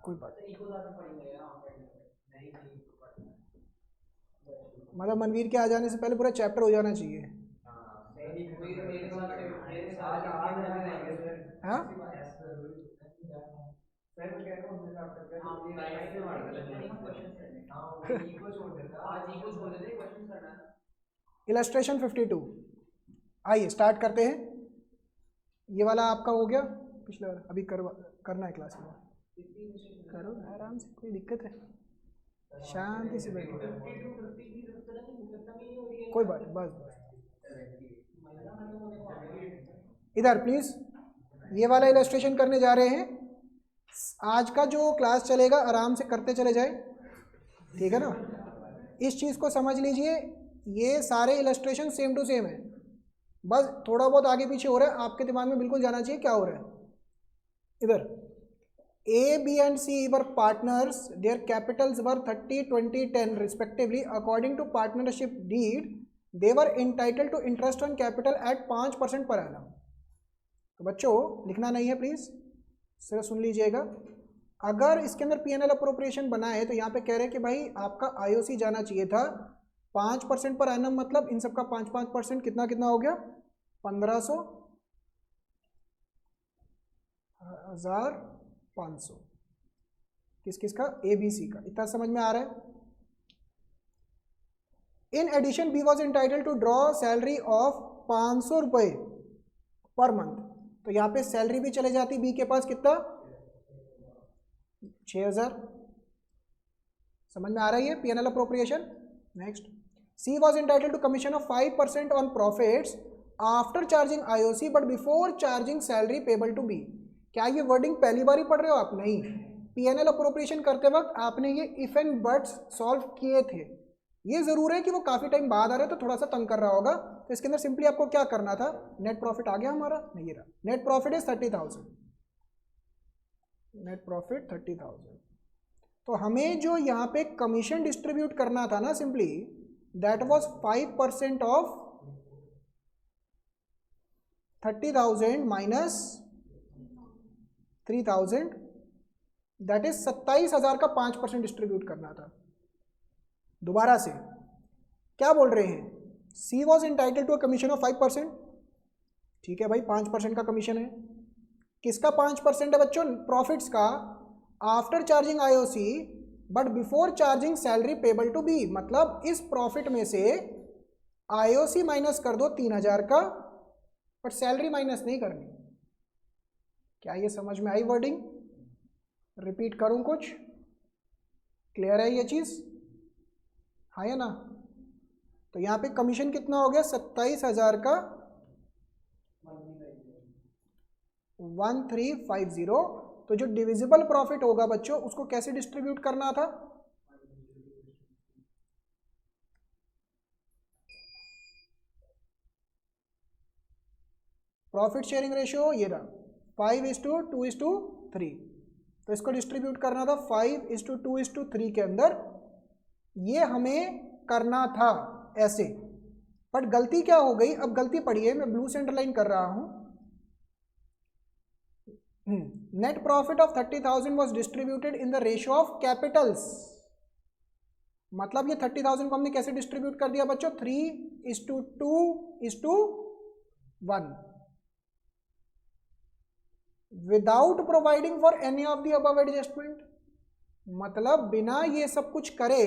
कोई बात मतलब मनवीर के आ जाने से पहले पूरा चैप्टर हो जाना चाहिए। हाँ इलस्ट्रेशन 52, आइए स्टार्ट करते हैं। ये वाला आपका हो गया पिछले वाला, अभी करना है क्लास में। करो आराम से, कोई दिक्कत है, शांति से बैठो, कोई बात नहीं, बस बस इधर प्लीज। ये वाला इलस्ट्रेशन करने जा रहे हैं। आज का जो क्लास चलेगा आराम से करते चले जाए, ठीक है ना। इस चीज़ को समझ लीजिए, ये सारे इलस्ट्रेशन सेम टू सेम है, बस थोड़ा बहुत आगे पीछे हो रहा है, आपके दिमाग में बिल्कुल जाना चाहिए क्या हो रहा है। इधर A, B and C were partners. Their capitals were 30, 20, 10 respectively. According to partnership deed, they were entitled to interest on capital at 5% per annum. तो बच्चों लिखना नहीं है प्लीज, सिर्फ सुन लीजिएगा। अगर इसके अंदर P&L अप्रोप्रिएशन बना है तो यहाँ पे कह रहे हैं कि भाई आपका IOC जाना चाहिए था 5% पर एनम, मतलब इन सबका 5-5% कितना कितना हो गया, 1500, 1500, किस किस का, ABC का। इतना समझ में आ रहा है। In addition B was entitled to draw salary of 500 रुपये पर मंथ, तो यहाँ पे सैलरी भी चले जाती B के पास कितना, 6000। समझ में आ रही है P&L appropriation. Next, C was entitled to commission of 5% on profits after charging IOC but before charging salary payable to B। क्या ये वर्डिंग पहली बार ही पढ़ रहे हो आप? नहीं, P&L अप्रोप्रिएशन करते वक्त आपने ये इफ एंड बट्स सॉल्व किए थे। ये जरूर है कि वो काफी टाइम बाद आ रहे तो थोड़ा सा तंग कर रहा होगा, तो इसके अंदर सिंपली आपको क्या करना था, नेट प्रॉफिट आ गया हमारा, नहीं रहा, net profit is 30,000, net profit 30,000। तो हमें जो यहाँ पे कमीशन डिस्ट्रीब्यूट करना था ना, simply that was 5% of 30,000 minus 3,000, that is 27,000 का 5% डिस्ट्रीब्यूट करना था। दोबारा से क्या बोल रहे हैं, C was entitled to a commission of 5%, ठीक है भाई, 5% का कमीशन है। किसका 5% है बच्चों? प्रॉफिट्स का, after charging IOC but before charging salary payable to be, मतलब इस प्रॉफिट में से IOC माइनस कर दो 3,000 का, बट सैलरी माइनस नहीं करनी। क्या ये समझ में आई वर्डिंग? रिपीट करूं कुछ? क्लियर है ये चीज? हाँ या ना? तो यहाँ पे कमीशन कितना हो गया, 27,000 का 1350। तो जो डिविजिबल प्रॉफिट होगा बच्चों, उसको कैसे डिस्ट्रीब्यूट करना था, प्रॉफिट शेयरिंग रेशियो ये रहा 5:2:3, तो इसको डिस्ट्रीब्यूट करना था 5:2:3 के अंदर। ये हमें करना था ऐसे, बट गलती क्या हो गई, अब गलती पड़ी है, मैं ब्लू से अंडरलाइन कर रहा हूं। Net profit of 30,000 was distributed in the ratio of Capitals, मतलब ये 30,000 को हमने कैसे डिस्ट्रीब्यूट कर दिया बच्चों, 3:2:1। Without providing for any of the above adjustment, मतलब बिना ये सब कुछ करे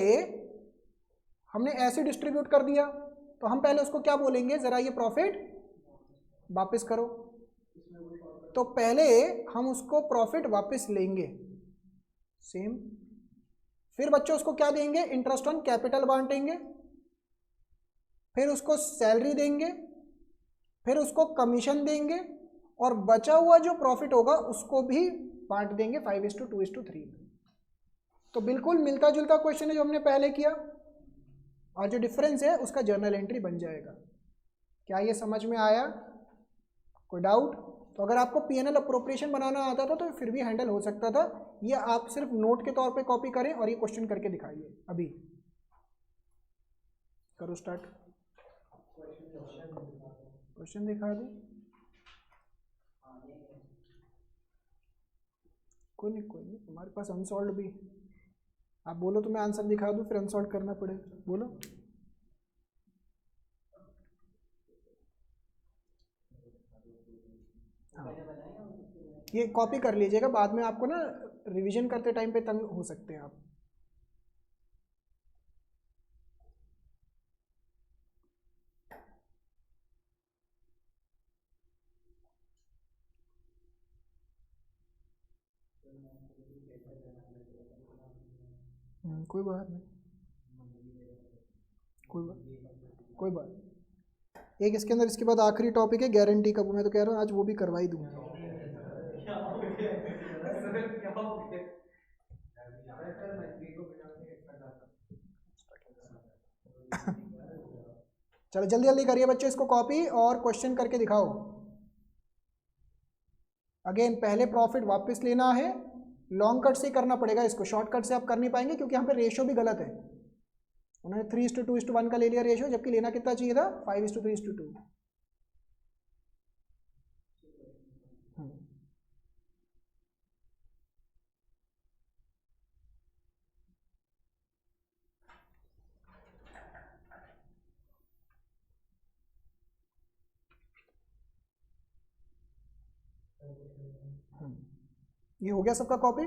हमने ऐसे डिस्ट्रीब्यूट कर दिया, तो हम पहले उसको क्या बोलेंगे, जरा ये प्रॉफिट वापस करो। तो पहले हम उसको प्रॉफिट वापस लेंगे सेम, फिर बच्चों उसको क्या देंगे, इंटरेस्ट ऑन कैपिटल बांटेंगे, फिर उसको सैलरी देंगे, फिर उसको कमीशन देंगे, और बचा हुआ जो प्रॉफिट होगा उसको भी बांट देंगे 5:2:3 में। तो बिल्कुल मिलता जुलता क्वेश्चन है जो हमने पहले किया, और जो डिफरेंस है उसका जर्नल एंट्री बन जाएगा। क्या ये समझ में आया? कोई डाउट? तो अगर आपको पीएनएल अप्रोप्रिएशन बनाना आता था तो फिर भी हैंडल हो सकता था, ये आप सिर्फ नोट के तौर पे कॉपी करें और ये क्वेश्चन करके दिखाइए। अभी करो स्टार्ट, क्वेश्चन दिखा दो। कोई नहीं, हमारे पास अनसॉल्व भी, आप बोलो तो मैं आंसर दिखा दूँ, फिर अनसॉल्व करना पड़े, बोलो। हाँ, ये कॉपी कर लीजिएगा, बाद में आपको ना रिवीजन करते टाइम पे तंग हो सकते हैं आप। कोई बात नहीं, कोई बात। एक इसके अंदर, इसके बाद आखिरी टॉपिक है गारंटी का, वो मैं तो कह रहा हूँ आज वो भी करवा ही दूँ। क्या हो गया सर, क्या हो गया सर, मैं देखो चलो जल्दी जल्दी करिए बच्चों इसको कॉपी और क्वेश्चन करके दिखाओ। अगेन पहले प्रॉफिट वापस लेना है, लॉन्ग कट से करना पड़ेगा इसको, शॉर्टकट से आप कर नहीं पाएंगे क्योंकि यहाँ पे रेशियो भी गलत है। उन्होंने 3:2:1 का ले लिया रेशियो, जबकि लेना कितना चाहिए था, 5:3:2। ये हो गया सबका कॉपी?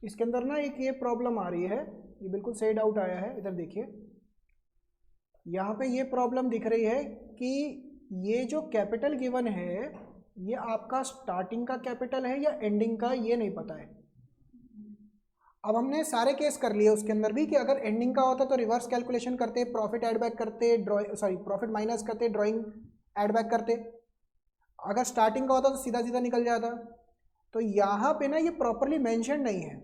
इसके अंदर ना एक ये प्रॉब्लम आ रही है, ये बिल्कुल सही डाउट आया है, इधर देखिए, यहाँ पे ये प्रॉब्लम दिख रही है कि ये जो कैपिटल गिवन है ये आपका स्टार्टिंग का कैपिटल है या एंडिंग का, ये नहीं पता है। अब हमने सारे केस कर लिए उसके अंदर भी कि अगर एंडिंग का होता तो रिवर्स कैलकुलेशन करते, प्रॉफिट ऐड बैक करते, प्रॉफिट माइनस करते, ड्राइंग ऐड बैक करते। अगर स्टार्टिंग का होता तो सीधा सीधा निकल जाता। तो यहाँ पे ना ये प्रॉपरली मेंशन नहीं है।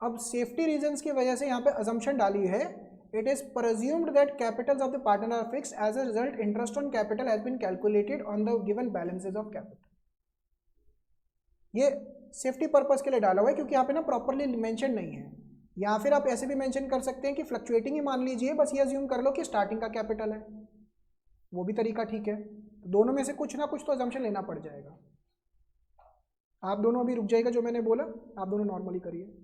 अब सेफ्टी रीजंस की वजह से यहाँ पे अजम्पशन डाली है, it is presumed that capitals of the partner are fixed, as a result interest on capital has been calculated on the given balances of capital। ये सेफ्टी पर्पस के लिए डाला हुआ है क्योंकि यहाँ पे ना प्रॉपरली मेंशन नहीं है। या फिर आप ऐसे भी मेंशन कर सकते हैं कि फ्लक्चुएटिंग ही मान लीजिए, बस ये अज्यूम कर लो कि स्टार्टिंग का कैपिटल है, वो भी तरीका ठीक है। तो दोनों में से कुछ ना कुछ तो अजम्पशन लेना पड़ जाएगा। आप दोनों अभी रुक जाएगा, जो मैंने बोला आप दोनों नॉर्मली करिए।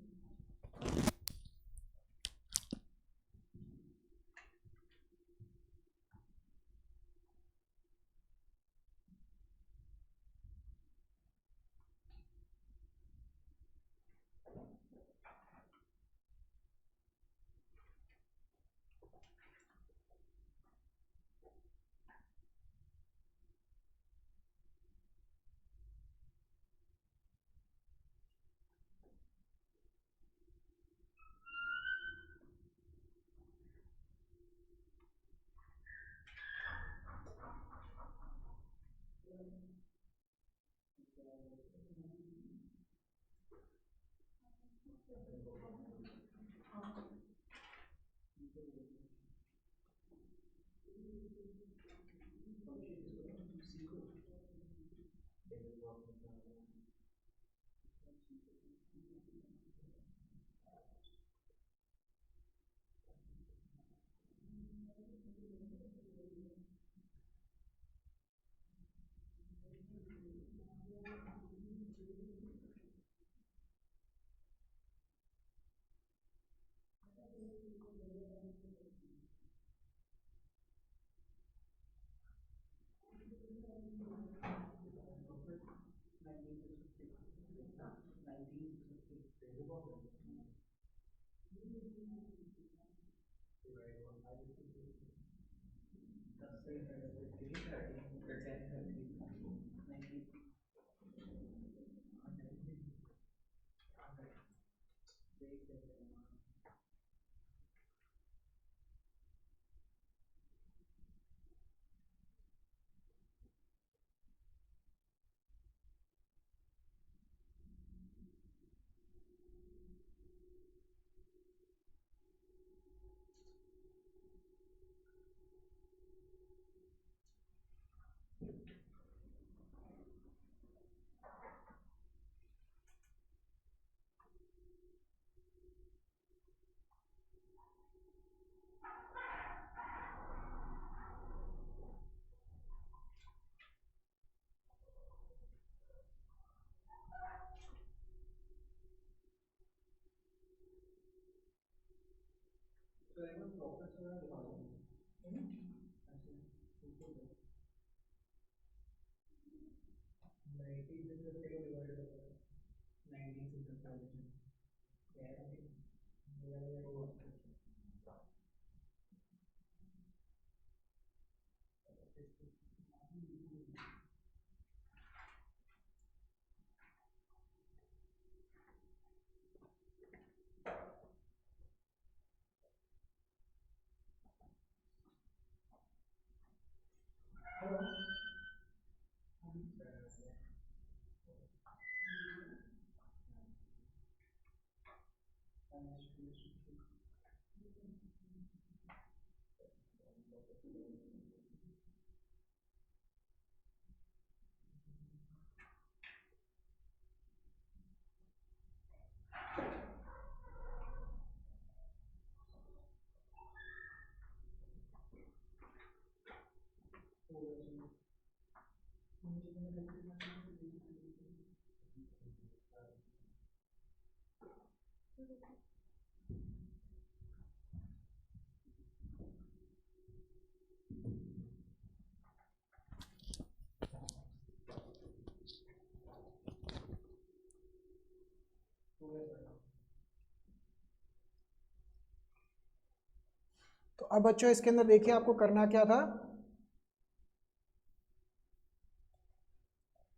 तो अब बच्चों इसके अंदर देखिए आपको करना क्या था।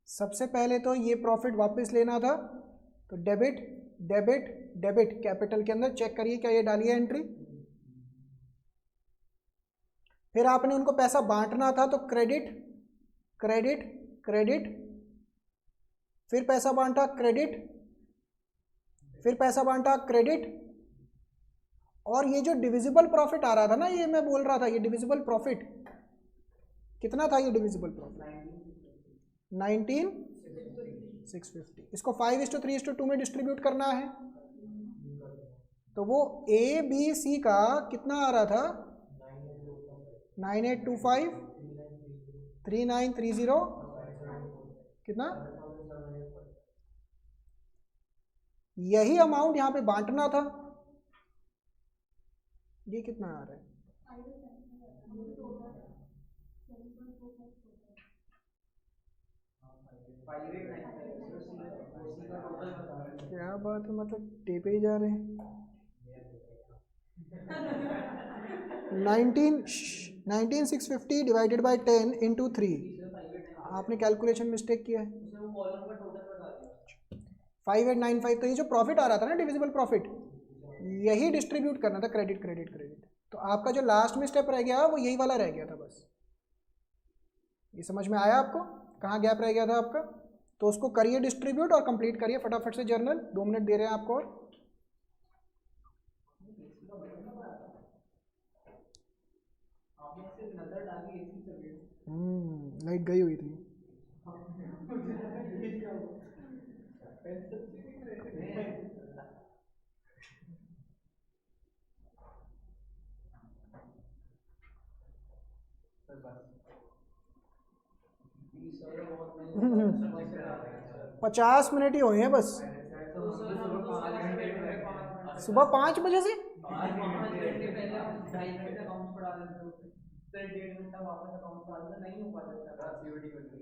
सबसे पहले तो ये प्रॉफिट वापस लेना था, तो डेबिट डेबिट डेबिट कैपिटल के अंदर चेक करिए क्या ये डाली है एंट्री। फिर आपने उनको पैसा बांटना था, तो क्रेडिट क्रेडिट क्रेडिट, फिर पैसा बांटा क्रेडिट, फिर पैसा बांटा क्रेडिट, और ये जो डिविजिबल प्रॉफिट आ रहा था ना, ये मैं बोल रहा था, ये डिविजिबल प्रॉफिट कितना था, ये डिविजिबल प्रॉफिट 19,650। इसको 5:3:2 में डिस्ट्रीब्यूट करना है, तो वो ए बी सी का कितना आ रहा था 9825 3930 कितना, यही अमाउंट यहां पे बांटना था। ये कितना आ रहा है, क्या बात है, मतलब टेपे ही जा रहे हैं। 19,650 डिवाइडेड बाई 10 इंटू 3, आपने कैलकुलेशन मिस्टेक किया है, 5895। तो ये जो प्रॉफिट आ रहा था ना डिविजिबल प्रॉफिट, यही डिस्ट्रीब्यूट करना था क्रेडिट क्रेडिट क्रेडिट। तो आपका जो लास्ट में स्टेप रह गया वो यही वाला रह गया था बस। ये समझ में आया आपको, कहाँ गैप रह गया था आपका? तो उसको करिए डिस्ट्रीब्यूट और कंप्लीट करिए फटाफट से जर्नल, 2 मिनट दे रहे हैं आपको और। लाइट गई हुई थी। सर 50 मिनट ही हुए हैं बस। सुबह 5 बजे से 5 मिनट के पहले हम 2.5 घंटे अकाउंट पढ़ा देते होते, फिर 1.5 घंटा वापस अकाउंट पढ़ा देते, नहीं हो पाता था। सीयूटी बन गई।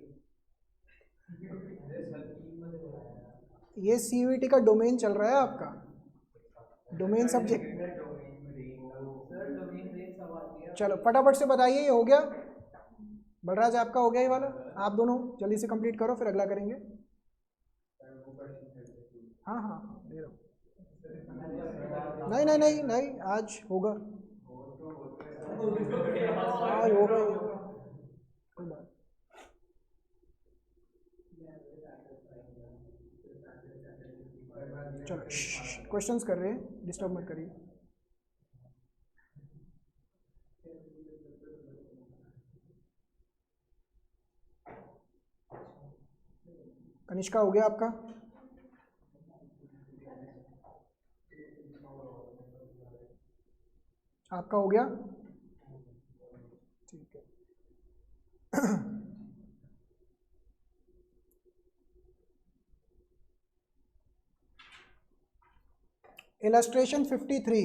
ये सीयूईटी का डोमेन चल रहा है आपका, डोमेन सब्जेक्ट। सर डोमेन एक सवाल दिया। चलो फटाफट से बताइए, ये हो गया? बलराज आपका हो गया ये वाला? आप दोनों जल्दी से कंप्लीट करो, फिर अगला करेंगे। हाँ हाँ हाँ दे रहा हूँ। नहीं नहीं नहीं नहीं, आज होगा, आज होगा ही होगा। कोई बात। चलो क्वेश्चंस कर रहे हैं, डिस्टर्ब मत करिए। कनिष्का हो गया आपका? आपका हो गया? ठीक है। इलस्ट्रेशन 53।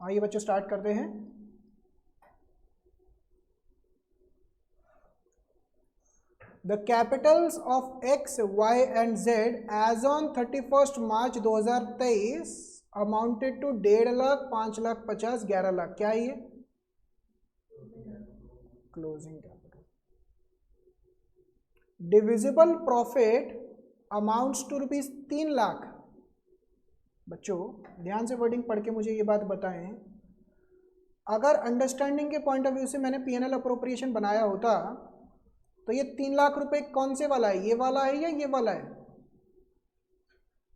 आइए बच्चों स्टार्ट करते हैं। The capitals of X, Y and Z as on 31st March 2023 amounted to 1.5 lakh, 5 lakh 50, 11 lakh. क्या है ये? Closing capital. Divisible profit amounts to rupees 3 lakh. बच्चों ध्यान से वर्डिंग पढ़ के मुझे ये बात बताएं, अगर अंडरस्टैंडिंग के पॉइंट ऑफ व्यू से मैंने पीएनएल अप्रोप्रिएशन बनाया होता तो ये 3 लाख रुपए कौन से वाला है, ये वाला है या ये वाला है?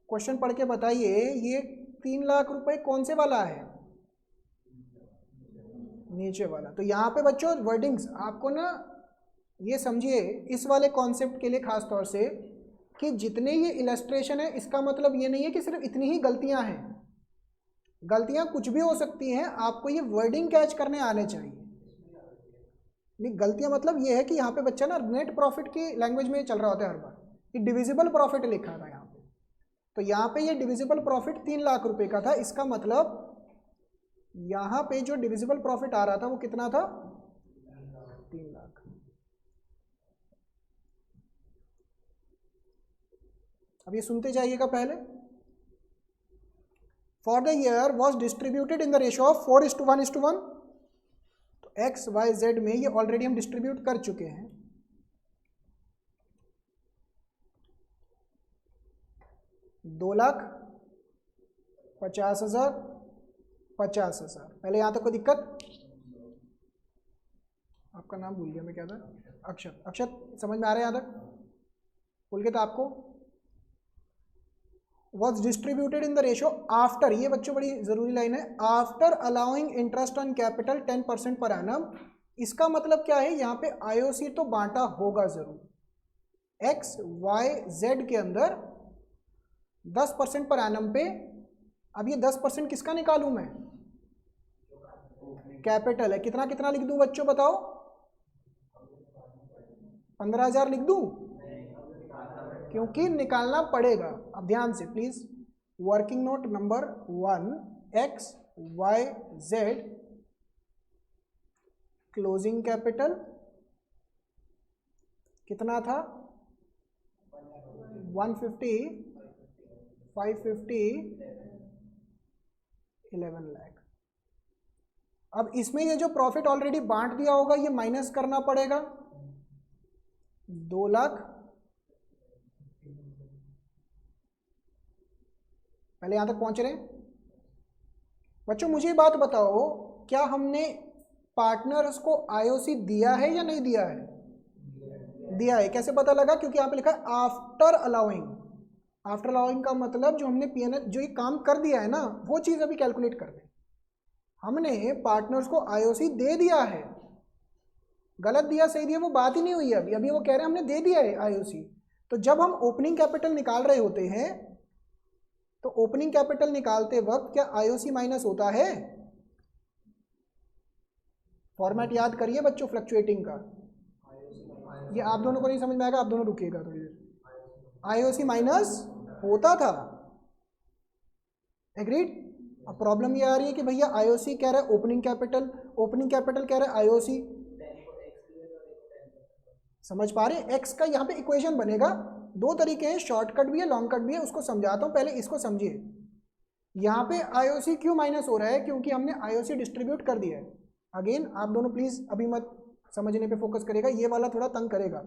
क्वेश्चन पढ़ के बताइए, ये 3 लाख रुपए कौन से वाला है? नीचे वाला। तो यहाँ पे बच्चों वर्डिंग्स आपको ना ये समझिए इस वाले कॉन्सेप्ट के लिए खास तौर से, कि जितने ये इलस्ट्रेशन है इसका मतलब ये नहीं है कि सिर्फ इतनी ही गलतियां हैं। गलतियां कुछ भी हो सकती हैं, आपको ये वर्डिंग कैच करने आने चाहिए। नहीं, गलतियां मतलब ये है कि यहाँ पे बच्चा ना नेट प्रॉफिट की लैंग्वेज में चल रहा होता है हर बार, ये डिविजिबल प्रॉफिट लिखा था यहाँ पे। तो यहाँ पे ये डिविजिबल प्रॉफिट 3 लाख रुपए का था, इसका मतलब यहाँ पे जो डिविजिबल प्रॉफिट आ रहा था वो कितना था? 3 लाख। अब ये सुनते जाइएगा पहले। For the year was distributed in the ratio of 4:1:1। तो एक्स वाई जेड में ये ऑलरेडी हम डिस्ट्रीब्यूट कर चुके हैं। दो लाख 50,000 50,000। पहले यहां तक कोई दिक्कत? आपका नाम भूल गया मैं, क्या था? अक्षत। अक्षत समझ में आ रहा है यहां तक? भूल गया था आपको? Was distributed in the ratio after, ये बच्चों बड़ी जरूरी लाइन है, after allowing interest on capital 10% per annum. इसका मतलब क्या है, यहाँ पे आईओसी तो बांटा होगा जरूर, एक्स वाई जेड के अंदर 10% पर एनम पे। अब ये 10% किसका निकालूं मैं? कैपिटल है। कितना कितना लिख दूं बच्चों बताओ? 15,000 लिख दूं? क्योंकि निकालना पड़ेगा। अब ध्यान से please, working note number 1, X Y Z closing capital कितना था? 150, 550, 11 लाख। अब इसमें ये जो प्रॉफिट ऑलरेडी बांट दिया होगा ये माइनस करना पड़ेगा, 2 लाख। पहले यहां तक पहुंच रहे हैं बच्चों? मुझे बात बताओ, क्या हमने पार्टनर्स को आईओसी दिया है या नहीं दिया है? दिया है। कैसे पता लगा? क्योंकि यहां पे लिखा है आफ्टर अलाउइंग। आफ्टर अलाउइंग का मतलब जो हमने पीएनएल जो ये काम कर दिया है ना, वो चीज अभी कैलकुलेट कर रहे हैं। हमने पार्टनर्स को आईओसी दे दिया है, गलत दिया सही दिया वो बात ही नहीं हुई है अभी, अभी वो कह रहे हैं हमने दे दिया है आईओसी। तो जब हम ओपनिंग कैपिटल निकाल रहे होते हैं तो ओपनिंग कैपिटल निकालते वक्त क्या आईओसी माइनस होता है? फॉर्मेट याद करिए बच्चों फ्लक्चुएटिंग का, ये आप दोनों को नहीं समझ में आएगा, आप दोनों रुकिएगा थोड़ी देर। आईओसी माइनस होता था, एग्रीड। अब प्रॉब्लम ये आ रही है कि भैया आईओसी कह रहा है ओपनिंग कैपिटल, ओपनिंग कैपिटल कह रहा है आईओसी, समझ पा रहे हैं? एक्स का यहाँ पे इक्वेशन बनेगा, दो तरीके हैं, शॉर्टकट भी है लॉन्ग कट भी है, उसको समझाता हूँ, पहले इसको समझिए। यहाँ पे आईओसी क्यों माइनस हो रहा है? क्योंकि हमने आईओसी डिस्ट्रीब्यूट कर दिया है। अगेन आप दोनों प्लीज अभी मत समझने पे फोकस करेगा, ये वाला थोड़ा तंग करेगा,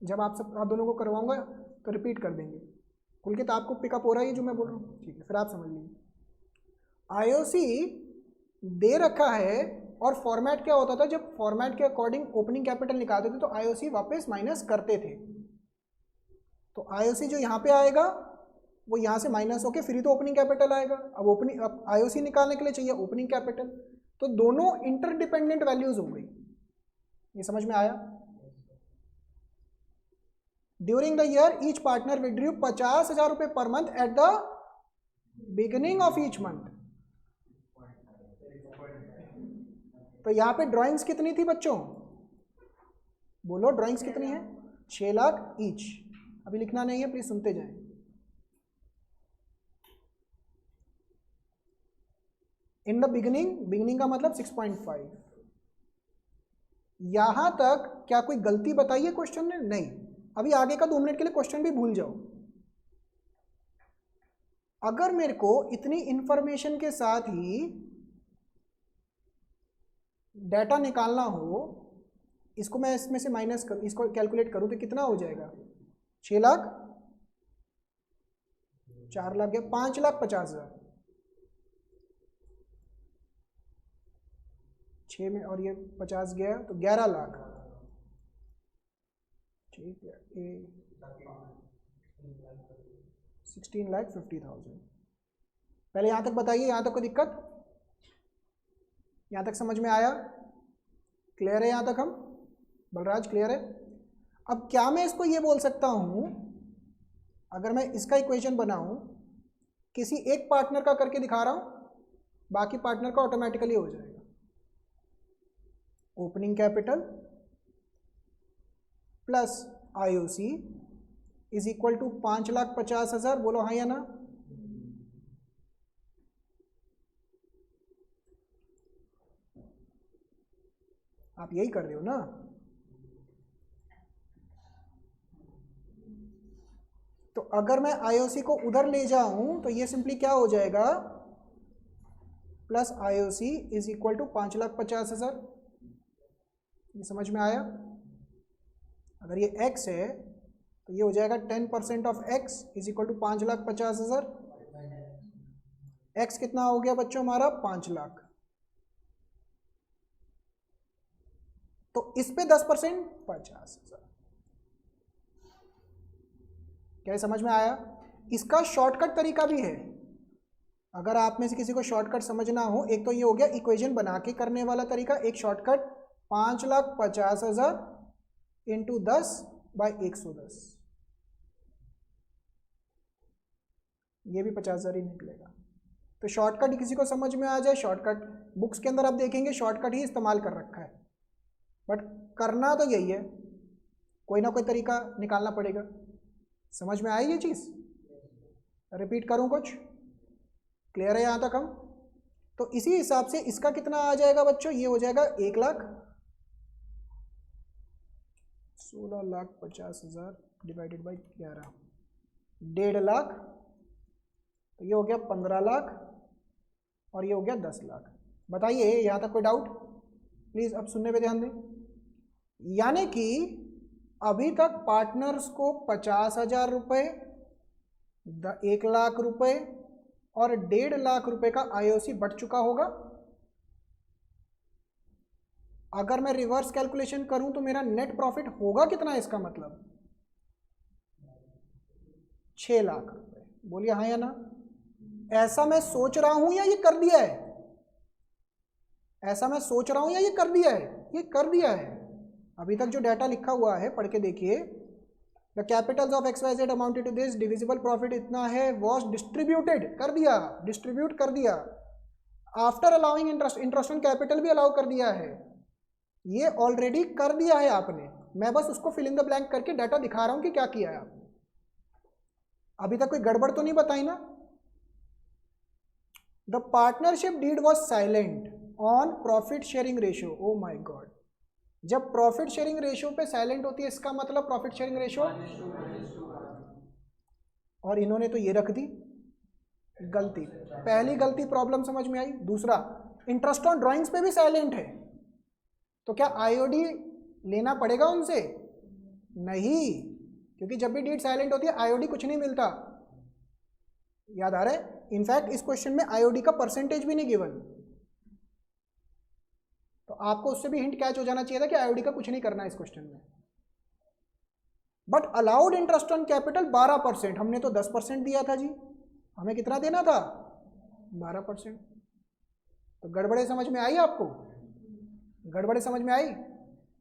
जब आप दोनों को करवाऊंगा तो रिपीट कर देंगे। कुल तो आपको पिकअप हो रहा है ये जो मैं बोल रहा हूँ, ठीक है, फिर आप समझ लीजिए। आईओसी दे रखा है और फॉर्मेट क्या होता था, जब फॉर्मेट के अकॉर्डिंग ओपनिंग कैपिटल निकालते थे तो आईओसी वापस माइनस करते थे। तो आईओसी जो यहाँ पे आएगा वो यहाँ से माइनस होके फिर ही तो ओपनिंग कैपिटल आएगा। अब आईओसी निकालने के लिए चाहिए ओपनिंग कैपिटल, तो दोनों इंटरडिपेंडेंट वैल्यूज हो गई। ये समझ में आया? During the year each partner withdrew 50,000 रुपए per month at the beginning of each month. तो यहाँ पे ड्राइंग्स कितनी थी बच्चों? बोलो ड्राइंग्स कितनी है? 6 लाख ईच। अभी लिखना नहीं है, प्लीज सुनते जाएं। इन द बिगिनिंग, बिगिनिंग का मतलब 6.5। यहां तक क्या कोई गलती बताई है क्वेश्चन ने? नहीं। अभी आगे का 2 मिनट के लिए क्वेश्चन भी भूल जाओ। अगर मेरे को इतनी इंफॉर्मेशन के साथ ही डाटा निकालना हो, इसको मैं इसमें से माइनस करूं, इसको कैलकुलेट करूं तो कितना हो जाएगा? 6 लाख, 4 लाख गया, 5,50,000, 6 में और ये 50 गया तो 11 लाख। ठीक है, 16,50,000। पहले यहां तक बताइए, यहां तक कोई दिक्कत? यहां तक समझ में आया? क्लियर है यहां तक? हम बलराज क्लियर है? अब क्या मैं इसको ये बोल सकता हूं, अगर मैं इसका इक्वेशन बनाऊं, किसी एक पार्टनर का करके दिखा रहा हूं, बाकी पार्टनर का ऑटोमेटिकली हो जाएगा। Opening capital plus IOC is equal to 5,50,000। बोलो हाँ या ना? आप यही कर रहे हो ना? तो अगर मैं आईओसी को उधर ले जाऊं तो ये सिंपली क्या हो जाएगा? Plus IOC is equal to 5,50,000। ये समझ में आया? अगर ये x है तो ये हो जाएगा 10% of x is equal to 5,50,000। x कितना हो गया बच्चों हमारा? 5 लाख। तो इस पे 10% 50,000। क्या समझ में आया? इसका शॉर्टकट तरीका भी है, अगर आप में से किसी को शॉर्टकट समझना हो। एक तो ये हो गया इक्वेशन बना के करने वाला तरीका, एक शॉर्टकट 5,50,000 इंटू 10/110, ये भी 50,000 ही निकलेगा। तो शॉर्टकट किसी को समझ में आ जाए, शॉर्टकट बुक्स के अंदर आप देखेंगे शॉर्टकट ही इस्तेमाल कर रखा है, बट करना तो यही है, कोई ना कोई तरीका निकालना पड़ेगा। समझ में आई ये चीज़? रिपीट करूं कुछ? क्लियर है यहाँ तक? हम तो इसी हिसाब से इसका कितना आ जाएगा बच्चों? ये हो जाएगा 1 लाख 16,50,000 डिवाइडेड बाई 11, 1.5 लाख। तो ये हो गया 15 लाख और ये हो गया 10 लाख। बताइए यहाँ तक कोई डाउट? प्लीज़ अब सुनने पे ध्यान दें। यानी कि अभी तक पार्टनर्स को 50,000 रुपये, 1 लाख रुपए और 1.5 लाख रुपए का आईओसी बढ़ चुका होगा। अगर मैं रिवर्स कैलकुलेशन करूं तो मेरा नेट प्रॉफिट होगा कितना? इसका मतलब 6 लाख रुपए। बोलिए हाँ या ना? ऐसा मैं सोच रहा हूं या ये कर दिया है? ऐसा मैं सोच रहा हूँ या ये कर दिया है? ये कर दिया है। अभी तक जो डाटा लिखा हुआ है पढ़ के देखिए। The capitals of X Y Z amounted to this, divisible profit इतना है, वॉज डिस्ट्रीब्यूटेड, कर दिया, डिस्ट्रीब्यूट कर दिया। After allowing interest, interest on capital भी अलाउ कर दिया है। ये ऑलरेडी कर दिया है आपने, मैं बस उसको फिल इन द ब्लैंक करके डाटा दिखा रहा हूं कि क्या किया है आपने। अभी तक कोई गड़बड़ तो नहीं बताई ना? The partnership deed was silent on profit sharing ratio. Oh my God, जब प्रॉफिट शेयरिंग रेशियो पे साइलेंट होती है इसका मतलब प्रॉफिट शेयरिंग रेशियो, और इन्होंने तो ये रख दी। गलती, पहली गलती प्रॉब्लम समझ में आई। दूसरा, इंटरेस्ट ऑन ड्राइंग्स पे भी साइलेंट है, तो क्या आईओडी लेना पड़ेगा उनसे? नहीं, क्योंकि जब भी डीड साइलेंट होती है आईओडी कुछ नहीं मिलता। याद आ रहा है? इनफैक्ट इस क्वेश्चन में आईओडी का परसेंटेज भी नहीं गिवन, तो आपको उससे भी हिंट कैच हो जाना चाहिए था कि आईओडी का कुछ नहीं करना है इस क्वेश्चन में। But allowed interest on capital 12%, हमने तो 10% दिया था जी, हमें कितना देना था? 12%। तो गड़बड़े समझ में आई आपको? गड़बड़े समझ में आई?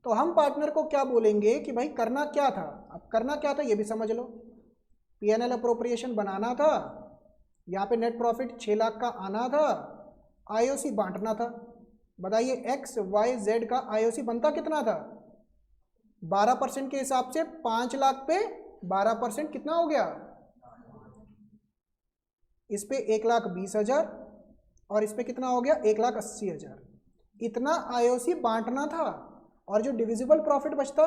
तो हम पार्टनर को क्या बोलेंगे कि भाई करना क्या था? अब करना क्या था ये भी समझ लो। पीएनएल अप्रोप्रिएशन बनाना था, यहाँ पे नेट प्रॉफिट 6 लाख का आना था, आईओसी बांटना था। बताइए एक्स वाई जेड का आईओसी बनता कितना था? 12% के हिसाब से 5 लाख पे 12% कितना हो गया? इस पे 1,20,000 और इस पे कितना हो गया? 1,80,000। इतना आईओसी बांटना था, और जो डिविजिबल प्रॉफिट बचता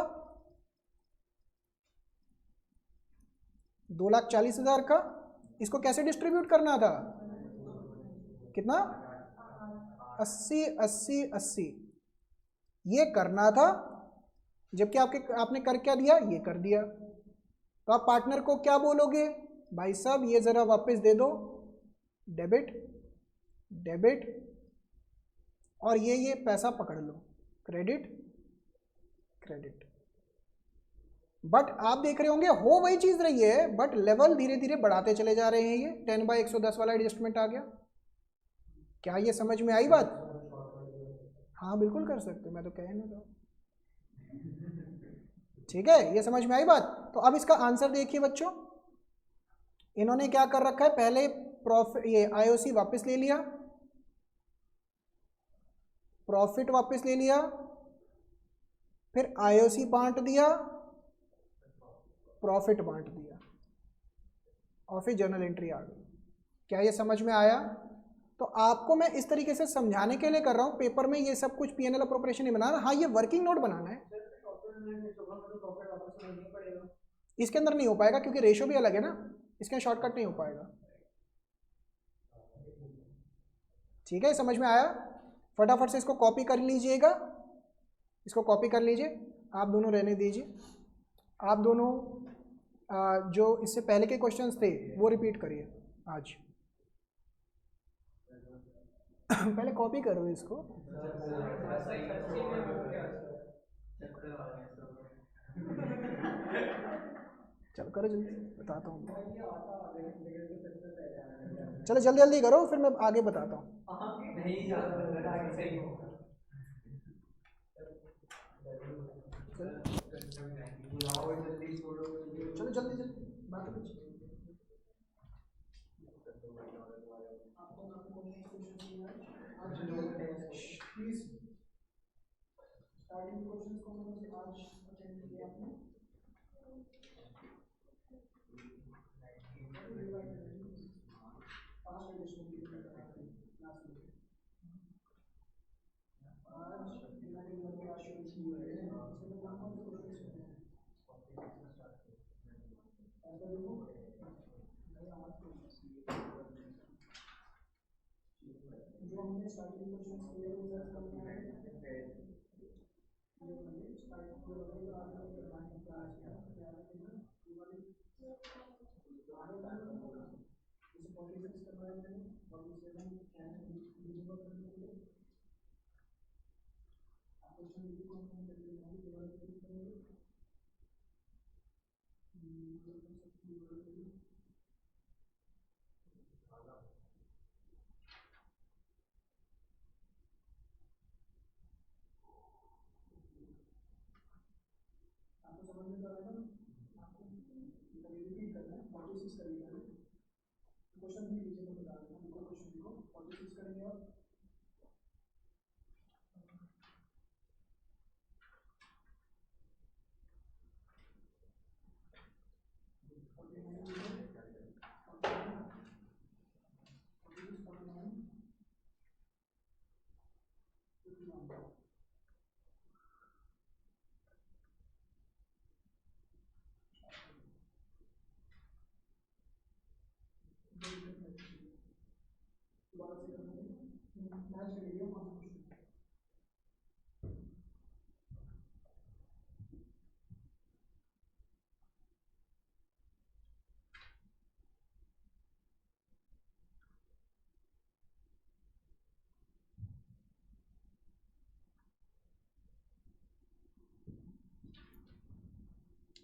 2,40,000 का, इसको कैसे डिस्ट्रीब्यूट करना था? कितना? 80 80 80, ये करना था। जबकि आपने कर क्या दिया? ये कर दिया। तो आप पार्टनर को क्या बोलोगे? भाई साहब ये जरा वापस दे दो, डेबिट डेबिट, और ये पैसा पकड़ लो, क्रेडिट क्रेडिट। बट आप देख रहे होंगे हो वही चीज रही है, बट लेवल धीरे धीरे बढ़ाते चले जा रहे हैं। ये 10/110 वाला एडजस्टमेंट आ गया। क्या ये समझ में आई बात? हाँ बिल्कुल कर सकते, मैं तो कह नहीं रहा। ठीक है, ये समझ में आई बात? तो अब इसका आंसर देखिए बच्चों, इन्होंने क्या कर रखा है, पहले प्रॉफिट, ये आईओसी वापस ले लिया, प्रॉफिट वापस ले लिया, फिर आईओसी बांट दिया, प्रॉफिट बांट दिया, और फिर जर्नल एंट्री आ गई। क्या ये समझ में आया? तो आपको मैं इस तरीके से समझाने के लिए कर रहा हूँ, पेपर में ये सब कुछ पीएनएल अप्रोप्रिएशन नहीं बनाना। हाँ, ये वर्किंग नोट बनाना है। इसके अंदर नहीं हो पाएगा क्योंकि रेशो भी अलग है ना, इसके शॉर्टकट नहीं हो पाएगा। ठीक है, समझ में आया? फटाफट से इसको कॉपी कर लीजिएगा, इसको कॉपी कर लीजिए। आप दोनों रहने दीजिए, आप दोनों जो इससे पहले के क्वेश्चंस थे वो रिपीट करिए आज। पहले कॉपी करो इसको। चलो करो जल्दी, बताता हूँ। चलो जल्दी जल्दी करो, फिर मैं आगे बताता हूँ। चलो जल्दी जल्दी बात करो। प्लीज स्टार्टिंग क्वेश्चंस कौन कौन से आज अटेंड किए आपने? पास्ट एडिशन की क्लास में आज मैंने क्लास शुरू की है, इसमें कौन कौन से क्वेश्चंस हैं? ऐसा देखो नहीं, आज जो हमने स्टार्टिंग क्वेश्चंस किए वो सर समझ में आए?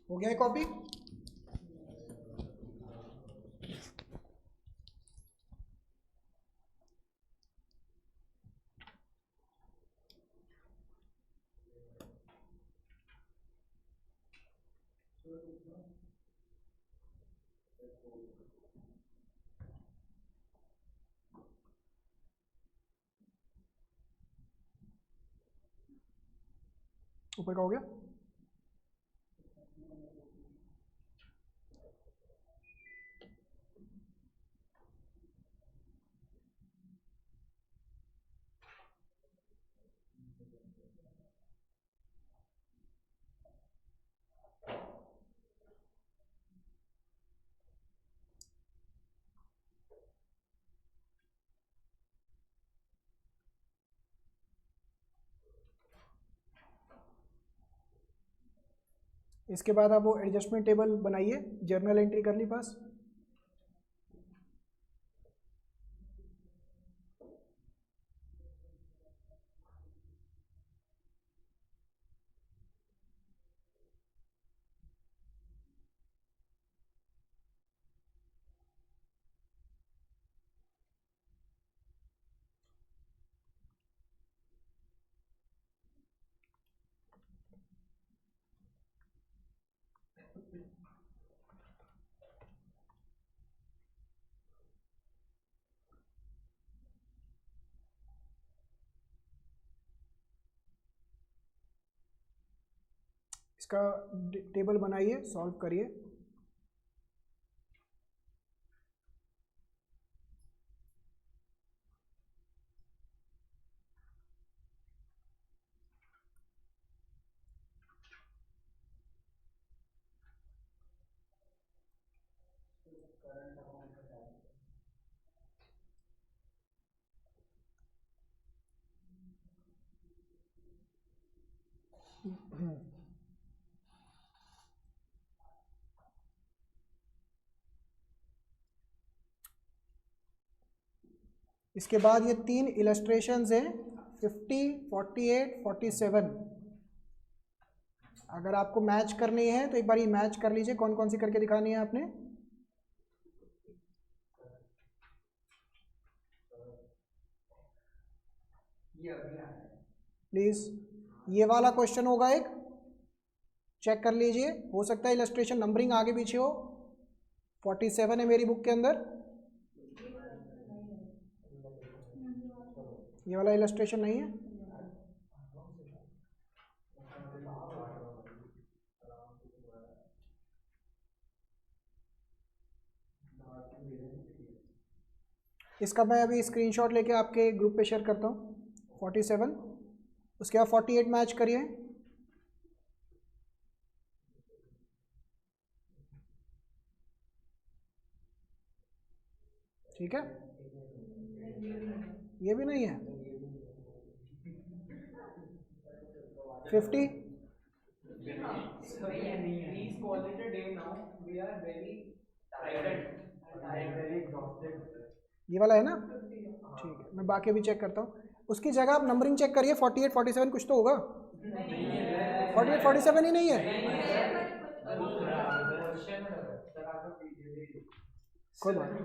हो गया है कॉपी? ऊपर का हो गया? इसके बाद आप वो एडजस्टमेंट टेबल बनाइए, जर्नल एंट्री कर ली पास। इसका टेबल बनाइए, सॉल्व करिए। इसके बाद ये 3 इलस्ट्रेशंस हैं, 50, 48, 47। अगर आपको मैच करनी है तो एक बार ये मैच कर लीजिए, कौन कौन सी करके दिखानी है आपने। प्लीज ये वाला क्वेश्चन होगा एक, चेक कर लीजिए, हो सकता है इलस्ट्रेशन नंबरिंग आगे पीछे हो। 47 है मेरी बुक के अंदर, ये वाला इलस्ट्रेशन नहीं है। इसका मैं अभी स्क्रीनशॉट लेके आपके ग्रुप पे शेयर करता हूँ। 47, उसके बाद 48 मैच करिए। ठीक है, ये भी नहीं है। 50, Please call it a day now. We are very tired and very exhausted. ये वाला है ना? ठीक है, मैं बाकी भी चेक करता हूँ। उसकी जगह आप नंबरिंग चेक करिए, 48, 47 कुछ तो होगा। 48, 47 ही नहीं है। कोई बात नहीं,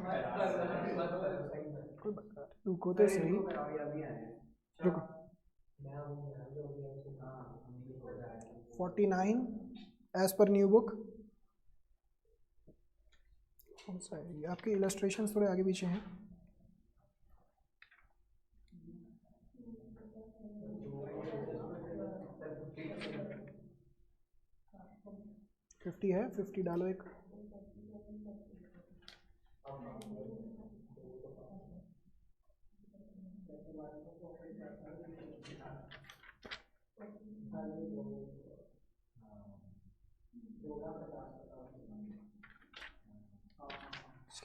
कोई बात नहीं, रुको तो सही, रुको। 49 एज पर न्यू बुक। कौन सा है ये? आपके इलस्ट्रेशन थोड़े आगे पीछे हैं। फिफ्टी है, 50 डालो एक।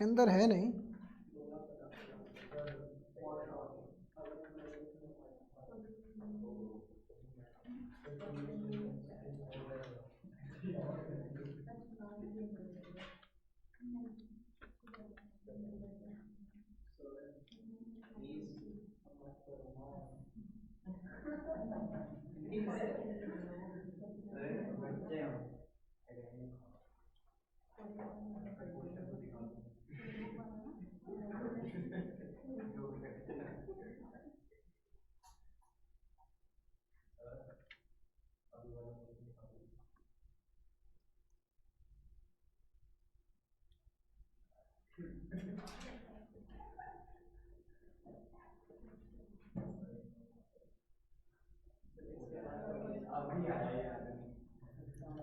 इसके अंदर है नहीं।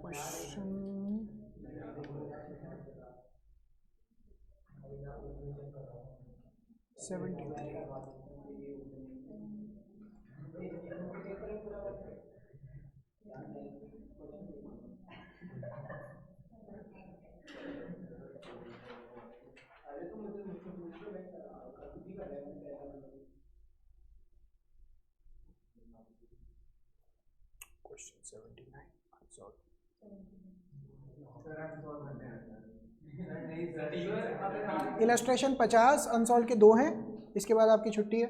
Question 73। Question 79 unsolved. Illustration 50 unsolved के 2 हैं, इसके बाद आपकी छुट्टी है।